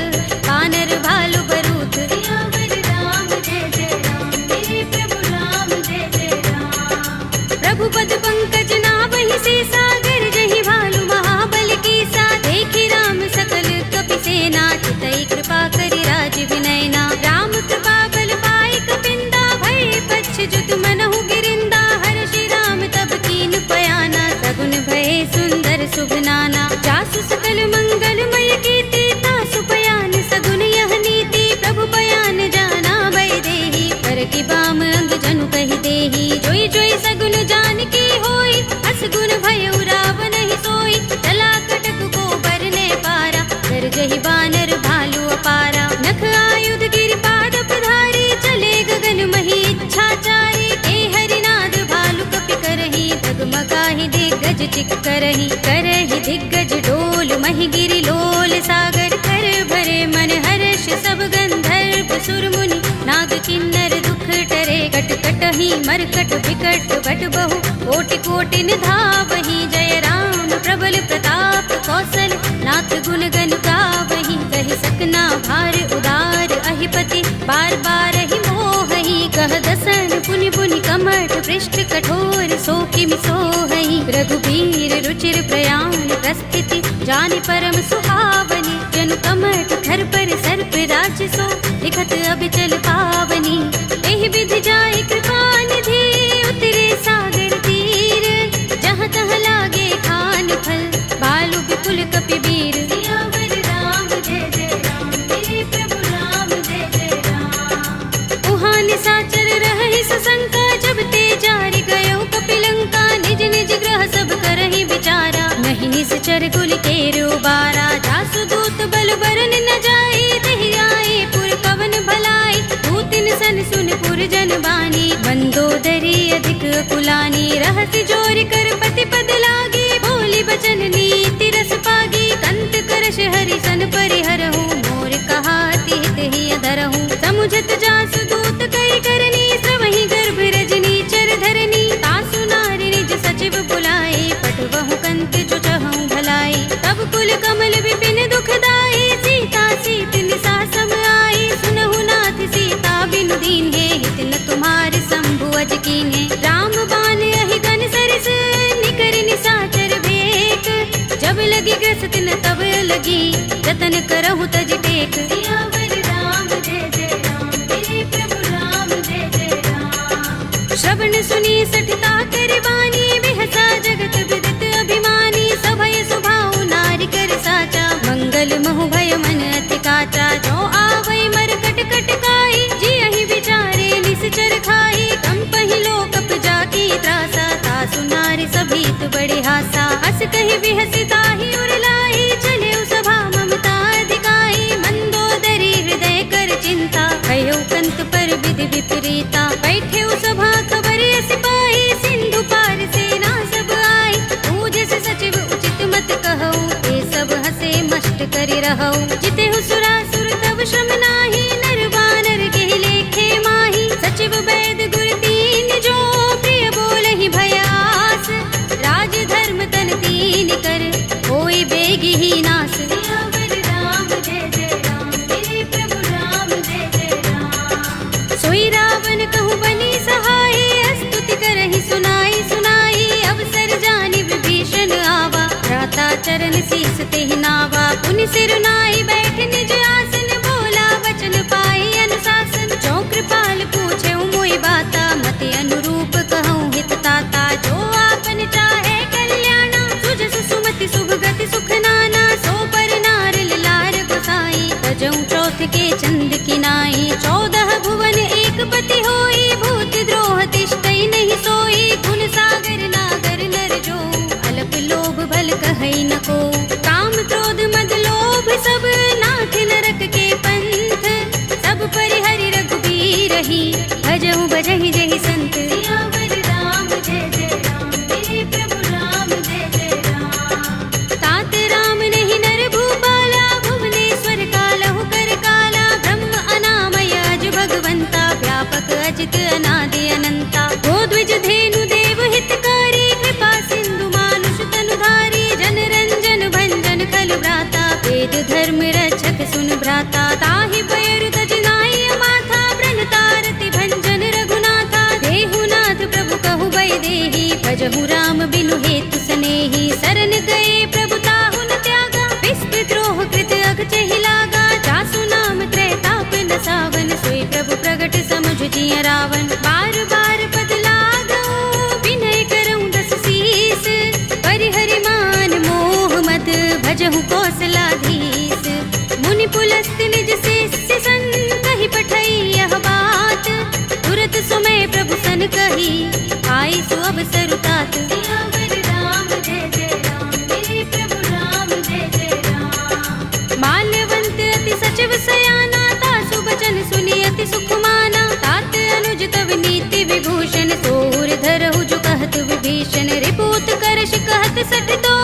वानर भालु बरूथ। सियावर राम जय जय राम, मेरे प्रभु राम जय जय राम। प्रभु पद पंकज नाभहि सीसा, गरजहि भालु महाबल कीसा। देखि राम सकल कपि सेना, चितई कृपा करि राज विनयना। राम कृपा बल पाई कपिंदा, भय पच्छ जुत मनहु गिरिंदा। हर्षि राम तब कीन पयाना, सगुन भय सुंदर शुभ नाना। जासु सकल मंगलमय कीर्ति, तासु पयान सगुन यह नीति। प्रभु पयान जाना भय देहि, पर की बाम अंग जनु कहि देहि। जोई जोई सगुन जानकी होई, अस गुण भय रावण ही सोई। चला कटक को बरने पारा, कर जहि बानर भालु अपारा। नख आयुध गिरि पाद पधारी, चले गगन मही इच्छाचारी। ए हरिनाद भालु कपि करहि, डगमगाहि दिग्गज चिक करहि। करहि दिग्गज डोल, महि गिरि लोल सागर। कर भरे मन हर्ष सब गंधर्व सुर मुनि, नाग किन्नर दुख टरे। कट कटहि मरकट विकट बट बहु, कोटि कोटि निधावहि। जय राम प्रबल प्रताप कौशल, नाथ गुण गन गावहि। सही सकना भार उदार अहिपति बार बार ही मोहहि कह दसन पुनि पुनि कमठ पृष्ठ कठोर सो किमि सोहहि रघुबीर रुचिर प्रयाण प्रस्थिति जानि परम सुहावनी जनु कमठ धर पर सर्प राज सो लिखत अबिचल पावनी एहि विधि जाय कृपा निधि उतरे सागर तीर जहाँ तहाँ लागे खान फल बालु विपुल कपिबीर सियावर राम जय जय राम मेरे प्रभु राम जय जय राम उहाँ निशाचर रहहि सशंका जब ते जारि गयो कपिलंका निज निज ग्रह सब करहि विचारा नहीं निश्चर कुल केरो बारा जासु दूत बल बरन न जाई दहि आए पुर पवन भलाई दूतिन सन सुन पुर जन बानी मंदोदरी अधिक कुलानी रहसि जोर कर पति पद लागी बोली बचन नीति रस पागी कंत करश हरि सन परिहरहु मोर कहाति हित ही अधरहु समुझत जासु दूत कई करनी सवहि गर्भ रजनी चर धरनी तासु नारी निज सचिव बुलाए पटवहु कंत जो चहु भलाई तब कुल कमल विपिन दुखदाई सीता सीत निसा सम आई सुनहु नाथ सीता बिनु दीन है हित न तुम्हारे शंभु अज कीन्हे राम बान अहि गन सरिस निकर निशाचर भेक जब लगी ग्रस्त न तब लगी जतन करहु तज टेक सियावर राम जय जय राम मेरे प्रभु राम जय जय राम श्रवण सुनी सठता कर बानी बिहसा जगत विदित अभिमानी सभय सुभाउ नारी कर साचा मंगल महु भय मन अति काचा जो आवै मर कट कट काई जी अहि विचारे निश्चर खाई कंपहि लोकप जाकी त्रासा तासु नारी सभीत बड़े हासा हस कहि बिहसि ताहि उरलाई चले सभा ममता अधिकाई मंदोदरी हृदय कर चिंता कहो कंत पर विधि विपरीता बैठे सभा खबर सिपाही सिंधु पार सेना सब आई पूजे से सचिव उचित मत कहो ये सब हसे मष्ट करि रहो जिते सुरासुर तब श्रम नाही नर बानर के लेखे माही सचिव वैद गुर तीन जो प्रिय बोलहि भयास राज धर्म तन तीन कर होई बेगी ही नास सियावर राम जय जय राम मेरे प्रभु राम जय जय राम सोई रावण कहूँ बनी सहाय स्तुति करहि सुनाई सुनाई अवसर जानि विभीषण आवा भ्राता चरण शीस तेहि नावा पुनि सिर नाई बैठ निज आसन बोला वचन पाई अनुशासन जो कृपाल पूछे मोहि बाता मति अनुरूप कहूँ हित ताता जो आपन चाहे कल्याणा सुजस सुमति शुभ गति सुख नाना सो पर नार लार गोसाई तजऊँ चौथ के चंद किनाई 14 भुवन एक पति होई भूत द्रोह तिष्ठई नहीं सोई गुण सागर नागर नर जो अलप लोभ भल कहई न को काम क्रोध मद लोभ सब नाथ नरक के पंथ सब परिहरि रघुबीर ही भजहु भजहि जहि संत सियावर राम जय जय राम मेरे प्रभु राम जय जय राम तात राम नहीं नर भूपाला भुवनेश्वर कालहु कर काला ब्रह्म अनामय अज भगवंता व्यापक अजित अनादि अनंता गोद्विज धेनु देव हितकारी कृपा सिंधु मानुष तनुधारी जन रंजन भंजन खल भ्राता वेद धर्म रक्षक सुन भ्राता ताहि बयरु तज नाई माथा ब्रन तारति भंजन रघुनाथा देहुनाथ प्रभु कहु बै देहि भजहु राम बिनु हेतु सनेहि शरण गए प्रभु ताहु न त्यागा विस्पृत द्रोह कृत अग चहि लागा जासु नाम त्रैताप न सावन सोई प्रभु प्रगट समुझ जिय रावण बार बार पद लागो विनय करऊँ दस शीस परिहरि मान मोह मद भजहु कौशलाधीश मुनि पुलस्त निज शिष्य संग कहि पठई यह बात तुरत सुमय प्रभु सन कही आई सु अवसर तात सियावर राम जय जय राम मेरे प्रभु राम जय जय राम माल्यवंत अति सचिव सयाना तासु बचन सुनि अति सुख माना तात अनुज तव नीति विभूषण सोर धरहु जो कहत विभीषण रिपूत करश कहत सठ तो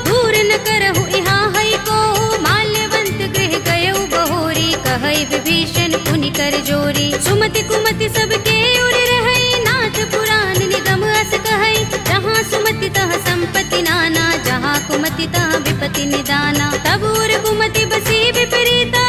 दूर न करहु इहाँ है को माल्यवंत गृह गयो बहोरी कहै विभीषण पुनि कर जोरी सुमति कुमति सबके उर रहै नाथ पुराण निगम अस कहै जहाँ सुमति तह संपत्ति नाना जहाँ कुमति तह विपति निदाना तब उर कुमति बसी विपरीता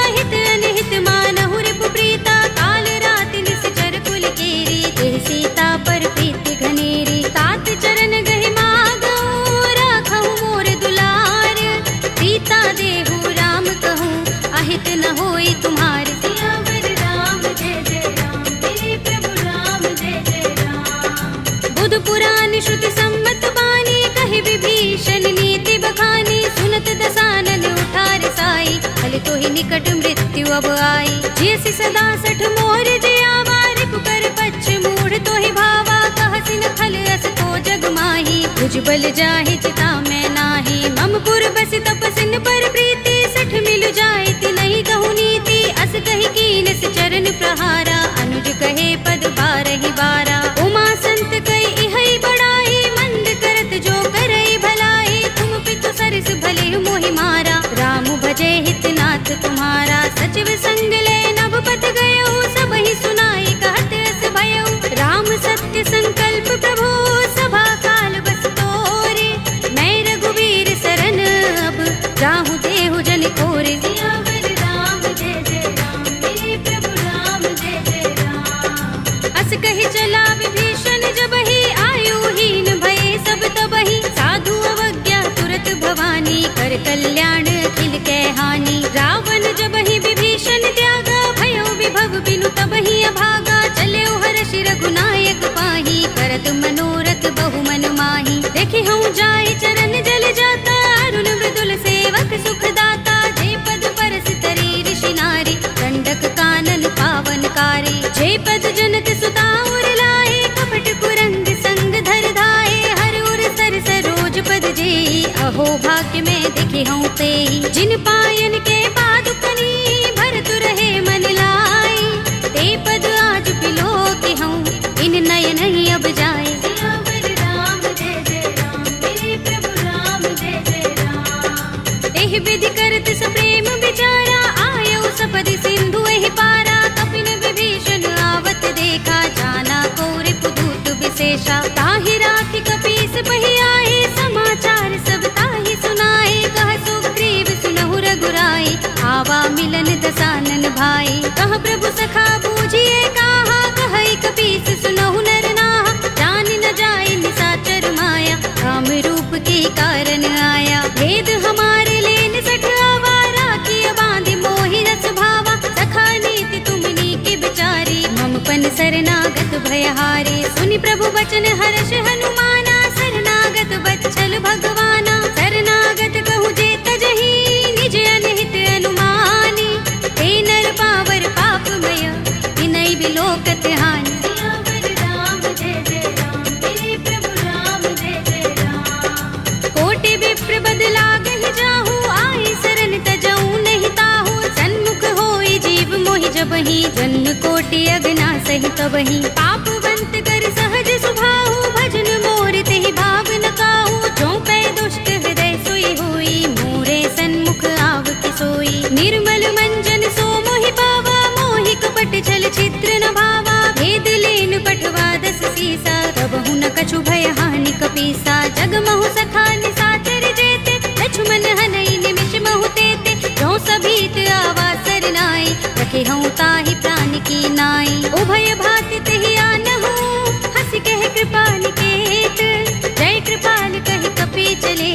वेद पुराण श्रुति सम्मत बानी, कहे विभीषण नीति बखानी। सुनत दसानन उठार साई, भले तो ही निकट मृत्यु अब आई। जियसि सदा सठ मोर जियावा, रिपु कर पच्छ मूढ़ तो ही भावा। कहसि न खल अस तो जग माही, भुजबल जाहि चिता में नाही। मम पुर बसि तपसिन पर प्रीति, सठ मिल जाए तिनहि कहु नीति। अस कहि कीनस चरण प्रहारा, अनुज कहे पद बारहि बारा। उमा संत कई इहै बड़ाई, मंद करत जो करई भलाई। तुम पितु सरस भले मोहि मारा, राम भजे हितनाथ तुम्हारा। सचिव संग ले नभपत गयो, सबहि सुनाई कहत अस भयउ। राम सत्य संकल्प प्रभु, सभा काल बस तोरे। मैं रघुवीर सरन अब, जाहु देहु जन कोरे। सियावर राम जय जय राम, मेरे प्रभु राम जय जय राम। अस कहि चला विभीषण जबहि, आयुहीन भये सब तबहि। साधु अवज्ञा तुरत भवानी, कर कल्याण अखिल कै हानि। रावण जबहि विभीषण त्यागा, भयो विभव बिनु तबहि अभागा। चल्यो हर्षि रघुनायक पाहि, करत मनोरथ बहु मन माहि। देखि हूँ जाय चरण जल जाता, अरुण मृदुल सेवक सुख दाता। जे पद परस तरी ऋषि नारी, दंडक कानन पावनकारी। जे पद जनत सुता उर लाए, कपट कुरंग संग धर धाए। हर उर सर सरोज पद जेई, अहो भाग्य में देखे हूँ तेई। जिन पायन के पादुकनी, भरत रहे मन लाई। ते पद आज पिलो के हूँ, इन नयन ही अब जाए। सियावर राम जय जय राम, मेरे प्रभु राम जय जय राम। एहि विधि करत सप्रेम विचारा, आयो सपदि सिंधु एहि पारा। कपिन विभीषण आवत देखा, जाना कौरि पुदूत विशेषा। ताहि राखि कपीस बहि आए, समाचार सब ताहि सुनाए। कह सुग्रीव सुनहु रघुराई, आवा मिलन दसानन भाई। कह प्रभु सखा बूझिए काहा, कहई कपीस सुनहु नर नाहा। जान न जाए निसाचर माया, काम रूप के कारण आया। भेद हमारे लेन सठ आवारा, किया बांधि मोहि रस भावा। सखा नीति तुमनी के बिचारी, मम पन शरणागत भयहारी। सुनि प्रभु बचन हर्ष हनुमाना, शरणागत बच्चल भगवाना। शरणागत कहु जे तजहि, निज अनहित अनुमानी। ते नर पावर पापमय, विनय बिलोकत हानि। सियावर राम जय जय राम, मेरे प्रभु राम जय जय राम। कोटि विप्र बदलागहि जाहु, आई शरण तजऊ नहीं ताहु। सन्मुख होई जीव मोहि जबहि, जन्म कोटि अगना सहि तबहि। पापवंत कर सहज सुभाहु, भजन मोर तेहि भाव न काहू। जो पै दुष्ट हृदय सोई होई, मोरे सन्मुख आव कि सोई। निर्मल मंजन सो मोहि पावा, मोहि कपट छल छिद्र न भावा। भेद लेन पठवा दस सीसा, तबहु न कछु भय हानि कपीसा। जग महु सखा निसाचर जेते, लक्ष्मण हनई निमिष महु तेते। जो सभीत आवा सरनाई, रखे हूँ ताहि प्राण की नाई। उभय भाति तेहि आनहु, हंसि कह कृपा निकेत। जय कृपाल कहि कपि चले,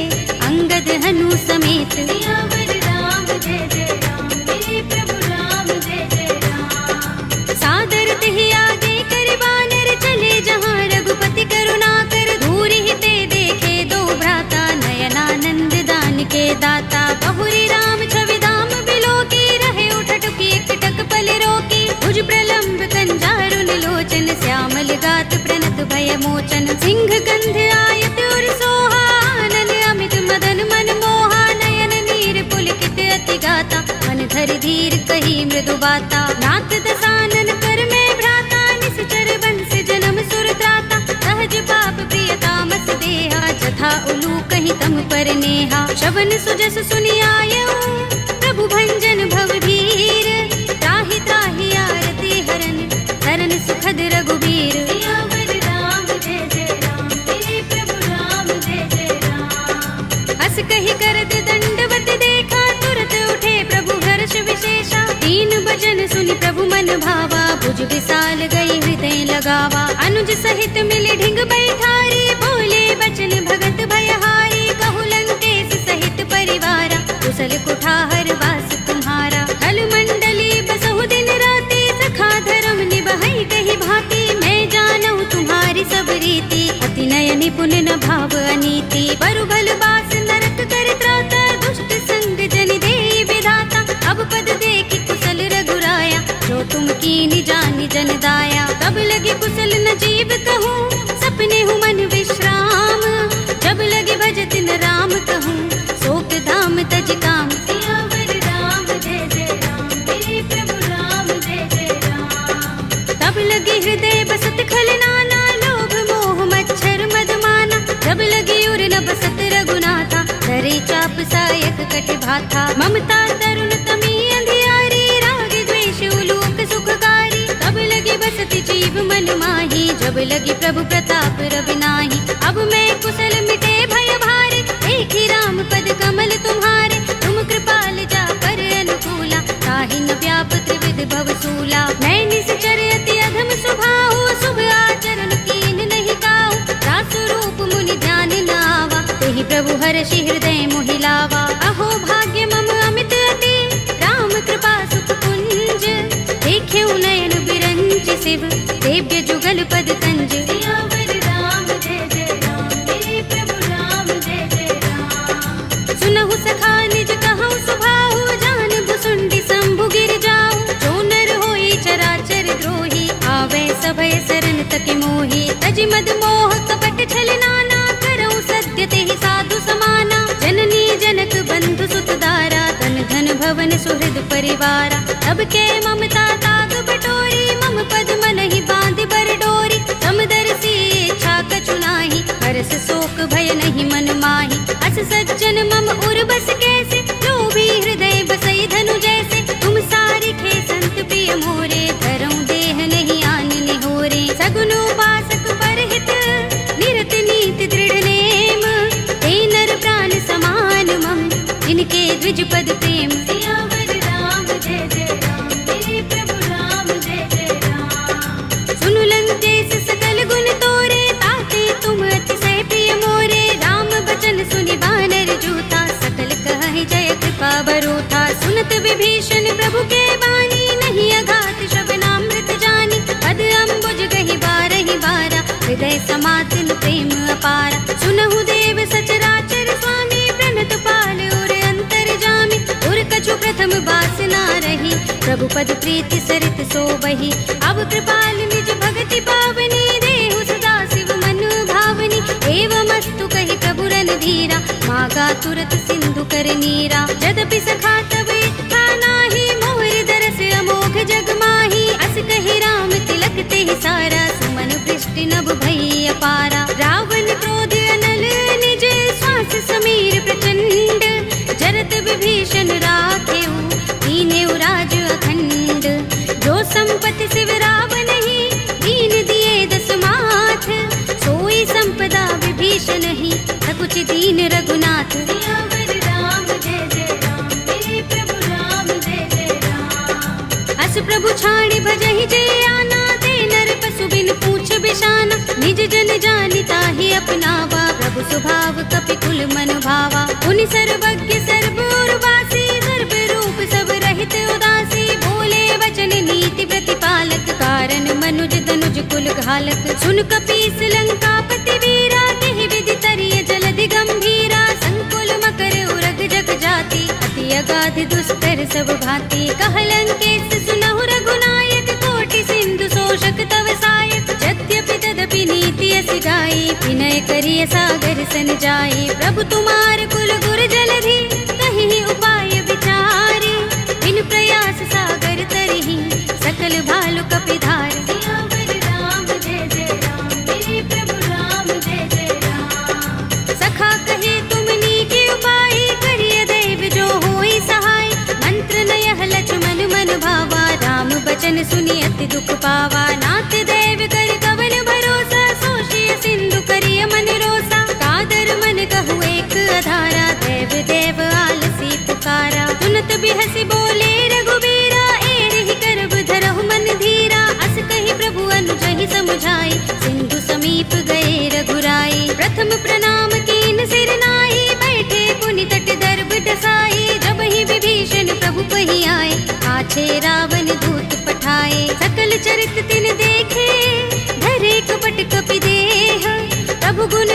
अंगद हनु समेत। सियावर राम जय जय राम, मेरे प्रभु राम जय जय राम। सादर तेहि आगे कर बानर, चले जहाँ रघुपति करुणा कर। धूरि ते देखे दो भ्राता, नयनानंद दान के दाता। बहुरी राम छवि धाम बिलोकी, रहे उठटुकी एकटक पल रोकी। भुज प्रलंब कंजारुन लोचन, श्यामल गात प्रणत भय मोचन। सिंह कंध आयत उर सोहा, आनन अमित मदन मन मोहा। नयन नीर पुलकित अति गाता, मन धरि धीर कही मृदु बाता। नाथ दसानन कर में भ्राता, निश्चर बंस जन्म सुर त्राता। सहज पाप प्रिय तामस देहा, जथा उलू कहीं तम पर नेहा। श्रवण सुजस सुनि आयऊ, प्रभु भंजन भव धीर। त्राहि त्राहि आरती हरन, शरण सुखद रघुबीर। सियावर राम जय जय राम, मेरे प्रभु राम जय जय राम। हस कहि करत दंडवत देखा, तुरत उठे प्रभु हर्ष विशेषा। दीन बचन सुनि प्रभु मन भावा, भुज विशाल गई हृदय लगावा। अनुज सहित मिले ढिंग बैठारी, बोले बचन भगत भयहारी। कहु लंकेश सहित परिवारा, कुशल कुठार वास तुम्हारा। हल मंडली बसहु दिन राति, सखा धर्म निभाई कही भांति। मैं जानू तुम्हारी सब रीति, अति पुण्य न भाव अनीति, बरु भल बास नरक कर त्राता, दुष्ट संग जन दे विधाता। अब पद देखि कुशल रघुराया, जो तुम कीनि जानि जन दाया। तब लगे कुशल न जीव कहूँ, सपने हूँ मन विश्राम। जब लगे भजत न राम कहूँ, शोक धाम तज काम। सियावर राम जय जय राम, मेरे प्रभु राम जय जय राम। तब लगे हृदय बसत खल नाना, लोभ मोह मच्छर मद माना। जब लगे उर न बसत रघुनाथा, धरे चाप सायक कट भाथा। ममता तरुण तमी अंधियारी, राग द्वेष उलूक सुखकारी। तब लगे बसत जीव मन माही, जब लगे प्रभु प्रताप रवि नाही। अब मैं कुशल मिटे भय भारे, एक ही राम पद कमल तुम्हारे। तुम कृपाल जा पर अनुकूला, ताहि न व्याप त्रिविध भव सूला। मैं निश्चर अति अधम स्वभाव, शुभ आचरण कीन नहीं काहू। दास रूप मुनि ध्यान न आवा, तेहि प्रभु हर्षि हृदय मोहि लावा। अहो भाग्य मम अमित अति, राम कृपा सुख कुंज। देखे नयन बिरंज शिव, देव्य जुगल पद कंज। सियावर राम जय जय राम, मेरे प्रभु राम जय जय राम। सुनहु सखा निज कहूँ सुभाहु, जान भुसुंडी शंभु गिर जाऊ। जो नर होई चराचर द्रोही, आवे सभय सरन तक मोही। तज मद मोह कपट छल नाना, करऊँ सत्य तेहि साधु समाना। जननी जनक बंधु सुत दारा, तन धन भवन सुहृद परिवारा। तब के ममता ताग बटोरी, मम पद मन ही बांध बर डोरी। समदर्शी इच्छा कछु नाही, हरस शोक भय नहीं मन माही। अस सज्जन मम उर बस कैसे, लोभी हृदय बसई धनु जैसे। तुम सारिखे संत प्रिय मोरे, धरऊँ देह नहीं आन निहोरे। सगुन उपासक परहित, निरत नीति दृढ़ नेम। ते नर प्राण समान मम, जिनके द्विज पद प्रेम। सियावर राम जय जय राम, मेरे प्रभु राम जय जय राम। सुनु लंकेश सकल गुण तोरे, ताते तुम अतिशय प्रिय मोरे। राम बचन सुनि बानर जूथा, सकल कहहि जय कृपा बरूथा। सुनत विभीषण प्रभु के बानी, नहीं अघात श्रवणामृत जानी। पद अम्बुज गहि बारहि बारा, हृदय समातन प्रेम अपारा। सुनहु देव सचराचर स्वामी, प्रणत पाल उर अंतर जामी। उर कछु प्रथम बासना रही, प्रभु पद प्रीति सरित सोबही। अब कृपाल निज भगति पावनी, देहु सदा शिव मन भावनी। एवमस्तु कहि प्रभु रणधीरा, मागा तुरत सिंधु कर नीरा। यद्यपि सखा तब इच्छा नाही, मोहि दरस अमोघ जग माही। अस कहि राम तिलक तेहि सारा, सुमन वृष्टि नभ भई अपारा। रावण क्रोध अनल निज, श्वास समीर प्रचंड। जरत विभीषण राखेऊ, दीनेऊ राज अखंड। जो संपत्ति शिव रावण ही, दीन दिए दस माथ। सोई संपदा विभीषण ही, सकुच दीन रघुनाथ। सियावर राम जय जय राम, मेरे प्रभु राम जय जय राम। अस प्रभु छाड़ी भजहि जय आना, ते नर पशु बिन पूछ बिशाना। निज जन जानि ताहि अपनावा, प्रभु स्वभाव कपि कुल मन भावा। मुनि सर्वज्ञ सर्व उर्वासी, सर्व रूप सब रहित उदासी। बोले वचन नीति प्रतिपालक, कारण मनुज तनुज कुल घालक। सुन कपीस लंकापति वीरा, तेहि विधि तरिय जलधि गंभीरा। संकुल मकर उरग जग जाति, अति अगाध दुष्कर सब भांति। कहलंकेश सुनहु रघुनायक, कोटि सिंधु शोषक तव सायक। यद्यपि तदपि नीति अस गाई, विनय करिय सागर सन जाई। प्रभु तुम्हार कुल गुर जलधि, कहीं उपाय विचारी। बिन प्रयास सागर तरहि, सकल भालु कपिधार। सियावर राम जय जय राम, मेरे प्रभु राम जय जय राम। सखा कहे तुम नीके उपाय, करिय देव जो होई सहाय। मंत्र नयह लक्ष्मण मन भावा, राम बचन सुनि अति दुख पावा। नाथ देव कर कवन भरोसा, सोषिय सिंधु करिय मन रोसा। कादर मन कहु एक अधारा, देव देव आलसी पुकारा। सुनत बिहसि बोले रघुबीरा, एहि करब धरहु मन धीरा। अस कहि प्रभु अनुजहि समुझाई, सिंधु समीप गए रघुराई। प्रथम प्रणाम कीन सिर नाई, बैठे पुनि तट दर्भ डसाई। जब ही विभीषण प्रभु पहि आए, आछे रावण दूत पठाए। सकल चरित तिन देखे, धरे कपट कपि देह। प्रभु गुण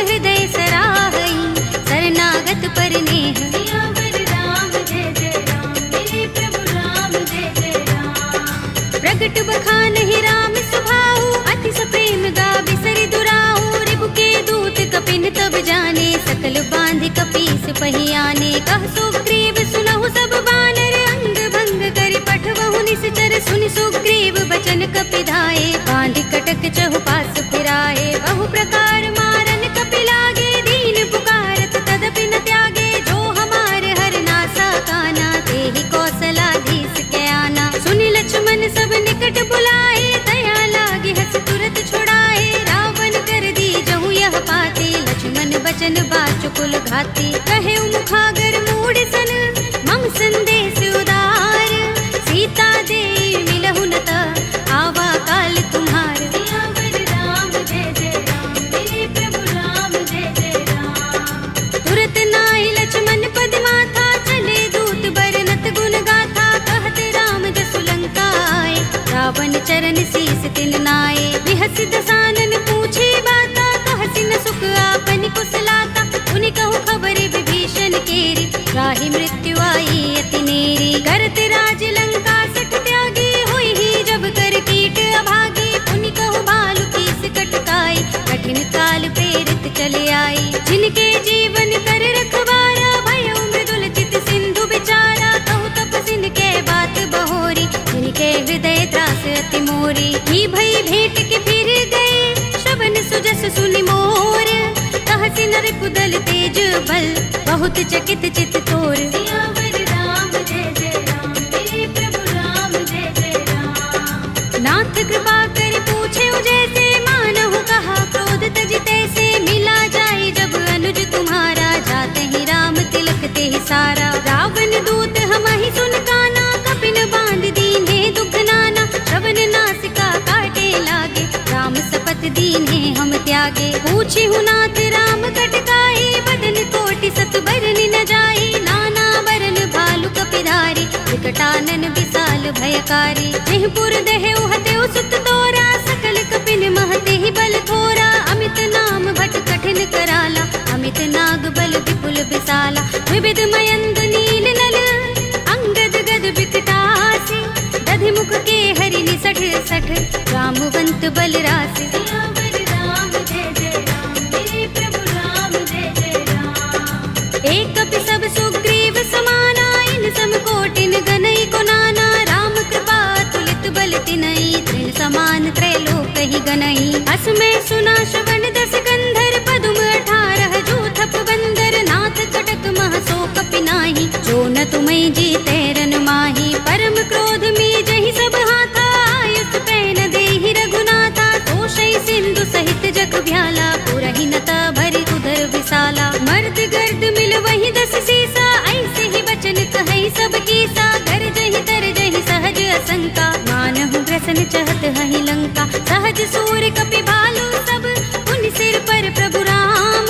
प्रगट बखान ही राम सुभाऊ, अति सप्रेम गा बिसरि दुराऊ। रिबु के दूत कपिन तब जाने, सकल बांधि कपीस पहियाने। कह सुग्रीव सुनहु सब बानर, अंग भंग करि पठवहु निश्चर। सुनि सुग्रीव बचन कपि धाये, बांधि कटक चहुपास फिराए। बहु प्रकार मारन कपि लागे, दीन पुकारत तदपि न त्यागे। जो हमार हरनासा काना, तेहि कौशलाधीश के आना। सुनि लक्ष्मण सब निकट बुलाए, दया लागे हस तुरत छुड़ाए। रावण कर दी जहु यह पाते, लक्ष्मण बचन बाचुकुल घाती। कहे मुखागर मूढ़ सन, मम संदेश उदार। सीता दे मिलहु न ता, आवा काल तुम्हार। सियावर राम जय जय राम, मेरे प्रभु राम जय जय राम। तुरत नाहि लक्ष्मण पद माथा, चले दूत बरनत गुण गाथा। कहत राम जसु लंका आए, रावण चरण शीस तिन नाए। बिहस दसानन पूछे बाता, कहसि न सुख आपन कुशलाता। उनि कहु खबर विभीषण केरी, राहि मृत्यु आई अति नेरी। करत राज लंका सठ त्यागी, होई ही जब कर कीट अभागी। उनि कहु भालु कीस कटकाई, कठिन काल प्रेरित चले आई। जिनके जीवन कर रखवारा, भयउ मृदुल चित सिंधु विचारा। कहु तपसिन के बात बहोरी, जिनके हृदय त्रास अति मोरी। ही भई भेंट के फिर गए, श्रवण सुजस सुनि मोर। कहसि नर कुदल तेज बल, बहुत चकित चित तोर। सियावर राम जय जय राम, मेरे प्रभु राम जय जय राम। नाथ कृपा कर पूछे जैसे, मानहु कहा क्रोध तज तैसे। मिला जाए जब अनुज तुम्हारा, जाते ही राम तिलक ते ही सारा। रावण दूत हमहि सुन काना, कपिन बांध दीन्हे दुख नाना। श्रवण नासिका काटे लागे, राम सपथ दीन्हे हम त्यागे। पूछी नाथ राम कटकाई, बदन कोटि सत बरनि न जाई। नाना बरन भालु कपिधारी, विकटानन विशाल भयकारी। जेहपुर दहेउ हतेउ सुत तोरा, सकल कपिन महते ही बल थोरा। अमित नाम भट कठिन कराला, अमित नाग बल विपुल विशाला। विविध मयंद नील नल, अंगद गद विकटासी। दधि मुख के हरि निसठ सठ, रामवंत बल रासि। सियावर राम जय जय राम, मेरे प्रभु राम जय जय राम। एक कपि सब सुग्रीव समाना, इन सम कोटिन गनई को नाना। राम कृपा तुलित बल तिनई, तृण समान त्रैलोक ही गनई। अस में सुना श्रवण दस गंधर, पदुम 18 जूथप बंदर। नाथ कटक मह सो कपि नाही, जो न तुम्हें जीते रन माही। परम क्रोध में जहि सब हाथा, आयुष पैन देहि रघुनाथा। तोषै सिंधु सहित जग भ्याला, पुरहि नता भरि उदर विशाला। मर्द गर्द मिल वही 10 सीसा, ऐसे ही बचन कहै सब कीसा। घर जहि तर जहि सहज असंका, मानहु ग्रसन चहत हहि लंका। सहज सूर कपि भालु सब, उन सिर पर प्रभु राम।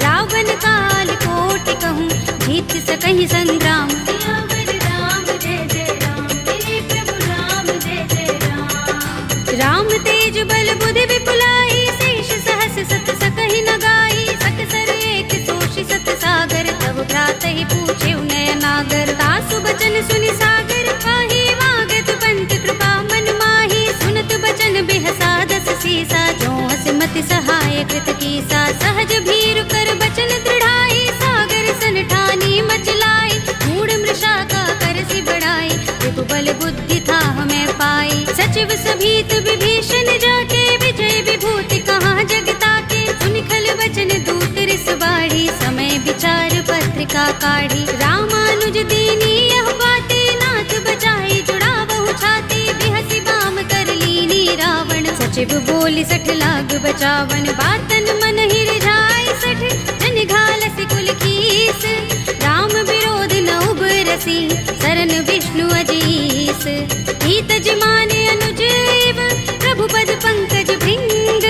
रावण काल कोटि कहूँ, जीत सकहि संग्राम। सियावर राम जय जय राम, मेरे प्रभु राम जय जय राम। राम तेज बल बुद्धि विपुलाई, शेष सहस सत सकहि न गाई। सकसर एक सोषि सत सागर, तब भ्रातहि पूछे नयनागर। तासु बचन सुनि सागर, काहि मागत पंत कृपा मन माही। सुनत बचन बिहसा 10 सीसा, जो हस मति सहाय कृत कीसा। सहज भीरु कर बचन दृढ़ाई, सागर सन ठानी मचलाई। मूढ़ मृषा का करसि बढ़ाई, रिपु बल बुद्धि था हमें पाई। सचिव सभीत विभीषण जाके, विजय विभूति कहाँ जगता के। सुनि खल बचन दूत रिस बाढ़ी, समय विचार पत्रिका काढ़ी। रामानुज दीनी यह बाते, नाथ बचाई जुड़ावहु छाती। बिहसि बाम कर लीनी रावण, सचिव बोली 60 लाग बचावन। बातन मन ही रिझाई 60, जन घालसि कुल कीस। राम विरोध न उबरसी, सरन विष्णु अजीस। हित जिमाने अनुजीव, प्रभु पद पंकज भृंग।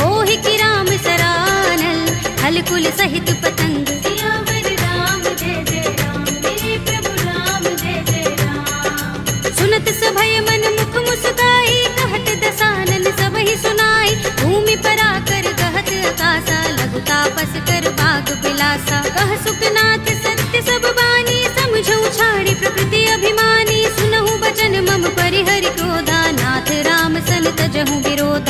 होहि कि राम सरानल, हल कुल सहित पतंग। सियावर राम जय जय राम, मेरे प्रभु राम जय जय राम। सुनत सभय मन मुख मुस्काई, कहत दसानन सबहि सुनाई। भूमि पराकर गहत आकाशा, लघु तापस कर बाग बिलासा। कह सुखनाथ सत्य सब बानी, समझौ छाड़ी प्रकृति अभिमानी। सुनहु बचन मम परिहरि क्रोधा, नाथ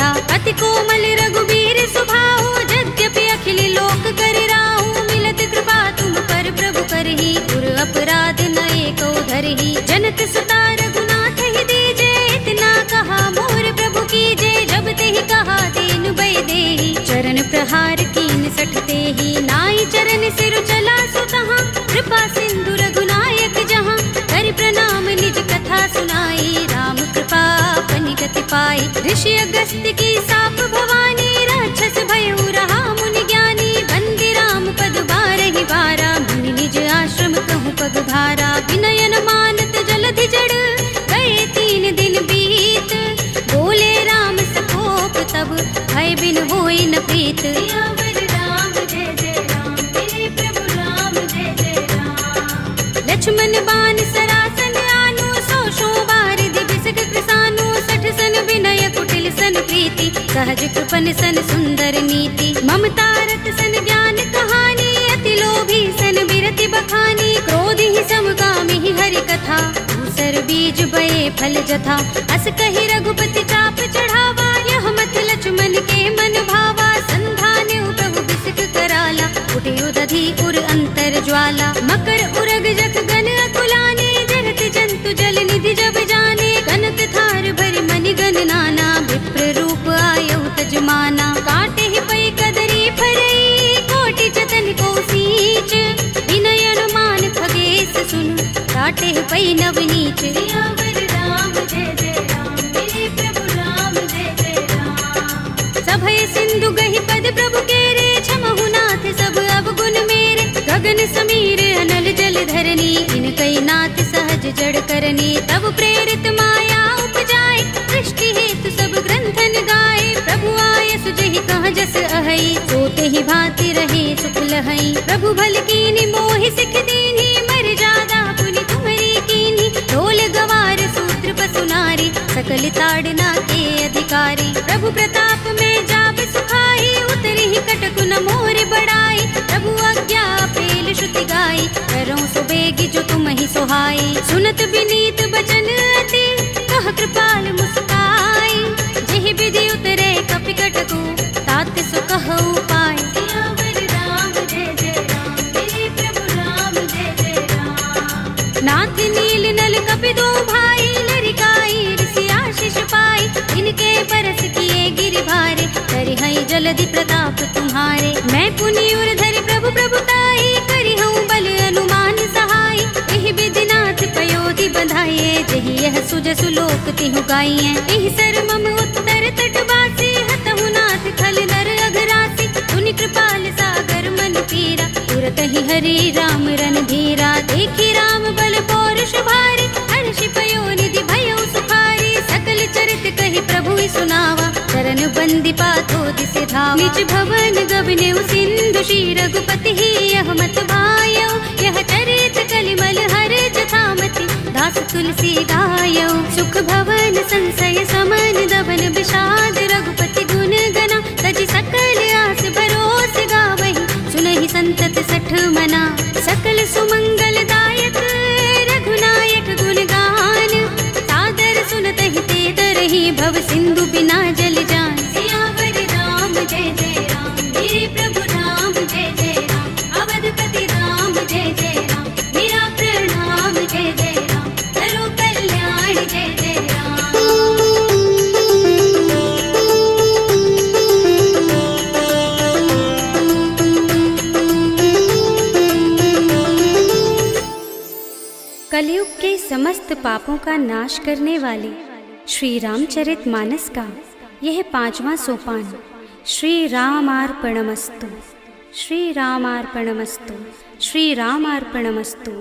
कथा। अति कोमल रघुबीर सुभाऊ, यद्यपि अखिल लोक कर राहु। मिलत कृपा तुम पर प्रभु करही, पुर अपराध नए को धरही। जनत सुता रघुनाथ ही दीजे, इतना कहा मोर प्रभु कीजे। जब ते ही कहा दीन भय देहि, चरण प्रहार कीन सठते ही। नाई चरण सिर चला सुतहाँ, कृपा सिंधु रघुनायक जहाँ। कर प्रणाम निज कथा सुनाई, राम कृपा अपनी गति पाई। ऋषि अगस्त्य की साप भवानी, राक्षस भयउ रहा मुनि ज्ञानी। बंदी राम पद बारहि बारा, मुनि निज आश्रम कहूँ पग भारा। विनयन मानत जलधि जड़, गए 3 दिन बीत। बोले राम सकोप तब, भय बिन होई न प्रीत। सियावर राम जय जय राम, मेरे प्रभु राम जय जय राम। लक्ष्मण बाण सरासन आनु, 100 बारिधि बिसक कृसानु। 60 सन विनय कुटिल सन प्रीति, सहज कृपन सन सुंदर नीति। ममता रत सन ज्ञान कहानी, अति लोभी सन बिरति बखानी। क्रोध ही समकामी ही हरि कथा, दूसर बीज बये फल जथा। अस कहि रघुपति चाप चढ़ावा, यह मत लक्ष्मण के मन भावा। संधान्यु प्रभु बिसक कराला, उठे उदधि उर अंतर ज्वाला। मकर उरग जख गन अकुलाने, जगत जंतु जल निधि जब जाने। कनक थार भरि मनि गण नाना, विप्र रूप आयउ तजमाना। काटे ही पै कदरी फरई, कोटि जतन को सींच। विनय अनुमान खगेश सुन, काटे ही पै नव नीच। सियावर राम जय जय राम, मेरे प्रभु राम जय जय राम। सभय सिंधु गहि पद प्रभु केरे, क्षमहु नाथ सब अवगुण मेरे। गगन समीर अनल जल धरनी, इनकई नाथ सहज जड़ करनी। तब प्रेरित माया उपजाए, सृष्टि हेतु सब ग्रंथन गाए। प्रभु आय सुजहि कह जस अहै, सोते ही भांति रहे सुख लहै। प्रभु भल कीनी मोहि सिख दीन्ही, मर जादा पुनि तुम्हरी कीन्ही। ढोल गवार सूत्र पसु नारी, सकल ताड़ना के अधिकारी। प्रभु प्रताप में जाब सुखाई, उतरी ही कटकु न मोर बड़ाई। प्रभु आज्ञा पेल श्रुति गाई, करऊँ सो बेगी जो तुम ही सोहाई। सुनत विनीत बचन अति, कह कृपाल मुस्काई। जेहि विधि उतरे कपि कटकु, तात सो कहु पाई। सियावर राम जय जय राम, मेरे प्रभु राम जय जय राम। नाथ नील नल कपि दो भाई, लरिकाई ऋषि आशीष पाई। इनके बरस किए गिरि भारे, करिहई जलधि प्रताप तुम्हारे। मैं पुनि उर धरि प्रभु प्रभुताई, करिहऊँ बल अनुमान सहाय। एहि विधि नाथ पयोधि बधाइए, जेहि यह सुजसु लोक तिहु गाइए। एहि सर मम उत्तर तट बासी, हतहु नाथ खल नर अघरासी। पुनि कृपाल सागर मन पीरा, तुरत ही हरि राम रन धीरा। देखी राम बल पौरुष भारी, हर्षि पयो निधि भयउ सुखारी। सकल चरित कहि प्रभु सुनावा, चरण बंदी पाथो दिसि धावा। निज भवन गबनेउ सिंधु, श्री रघुपति ही यह मत भायउ। यह चरित कलिमल हर जथामति, दास तुलसी गायउ। सुख भवन संशय समन, दबन विषाद रघुपति गुण गना। तजि सकल आस भरोस गावहि, सुनहि संतत सठ मना। सकल सुमंगल दायक रघुनायक गुण गान, सादर सुनत ही ते तरहि, भव सिंधु बिना जल जान। सियावर राम जय जय राम, मेरे प्रभु राम जय जय राम। अवधपति राम जय जय राम, मेरा प्रणाम जय जय राम। करो कल्याण जय जय राम। कलयुग के समस्त पापों का नाश करने वाले श्री रामचरितमानस का यह 5वां सोपान श्री रामार्पणमस्तु, श्री रामार्पणमस्तु, श्री रामार्पणमस्तु।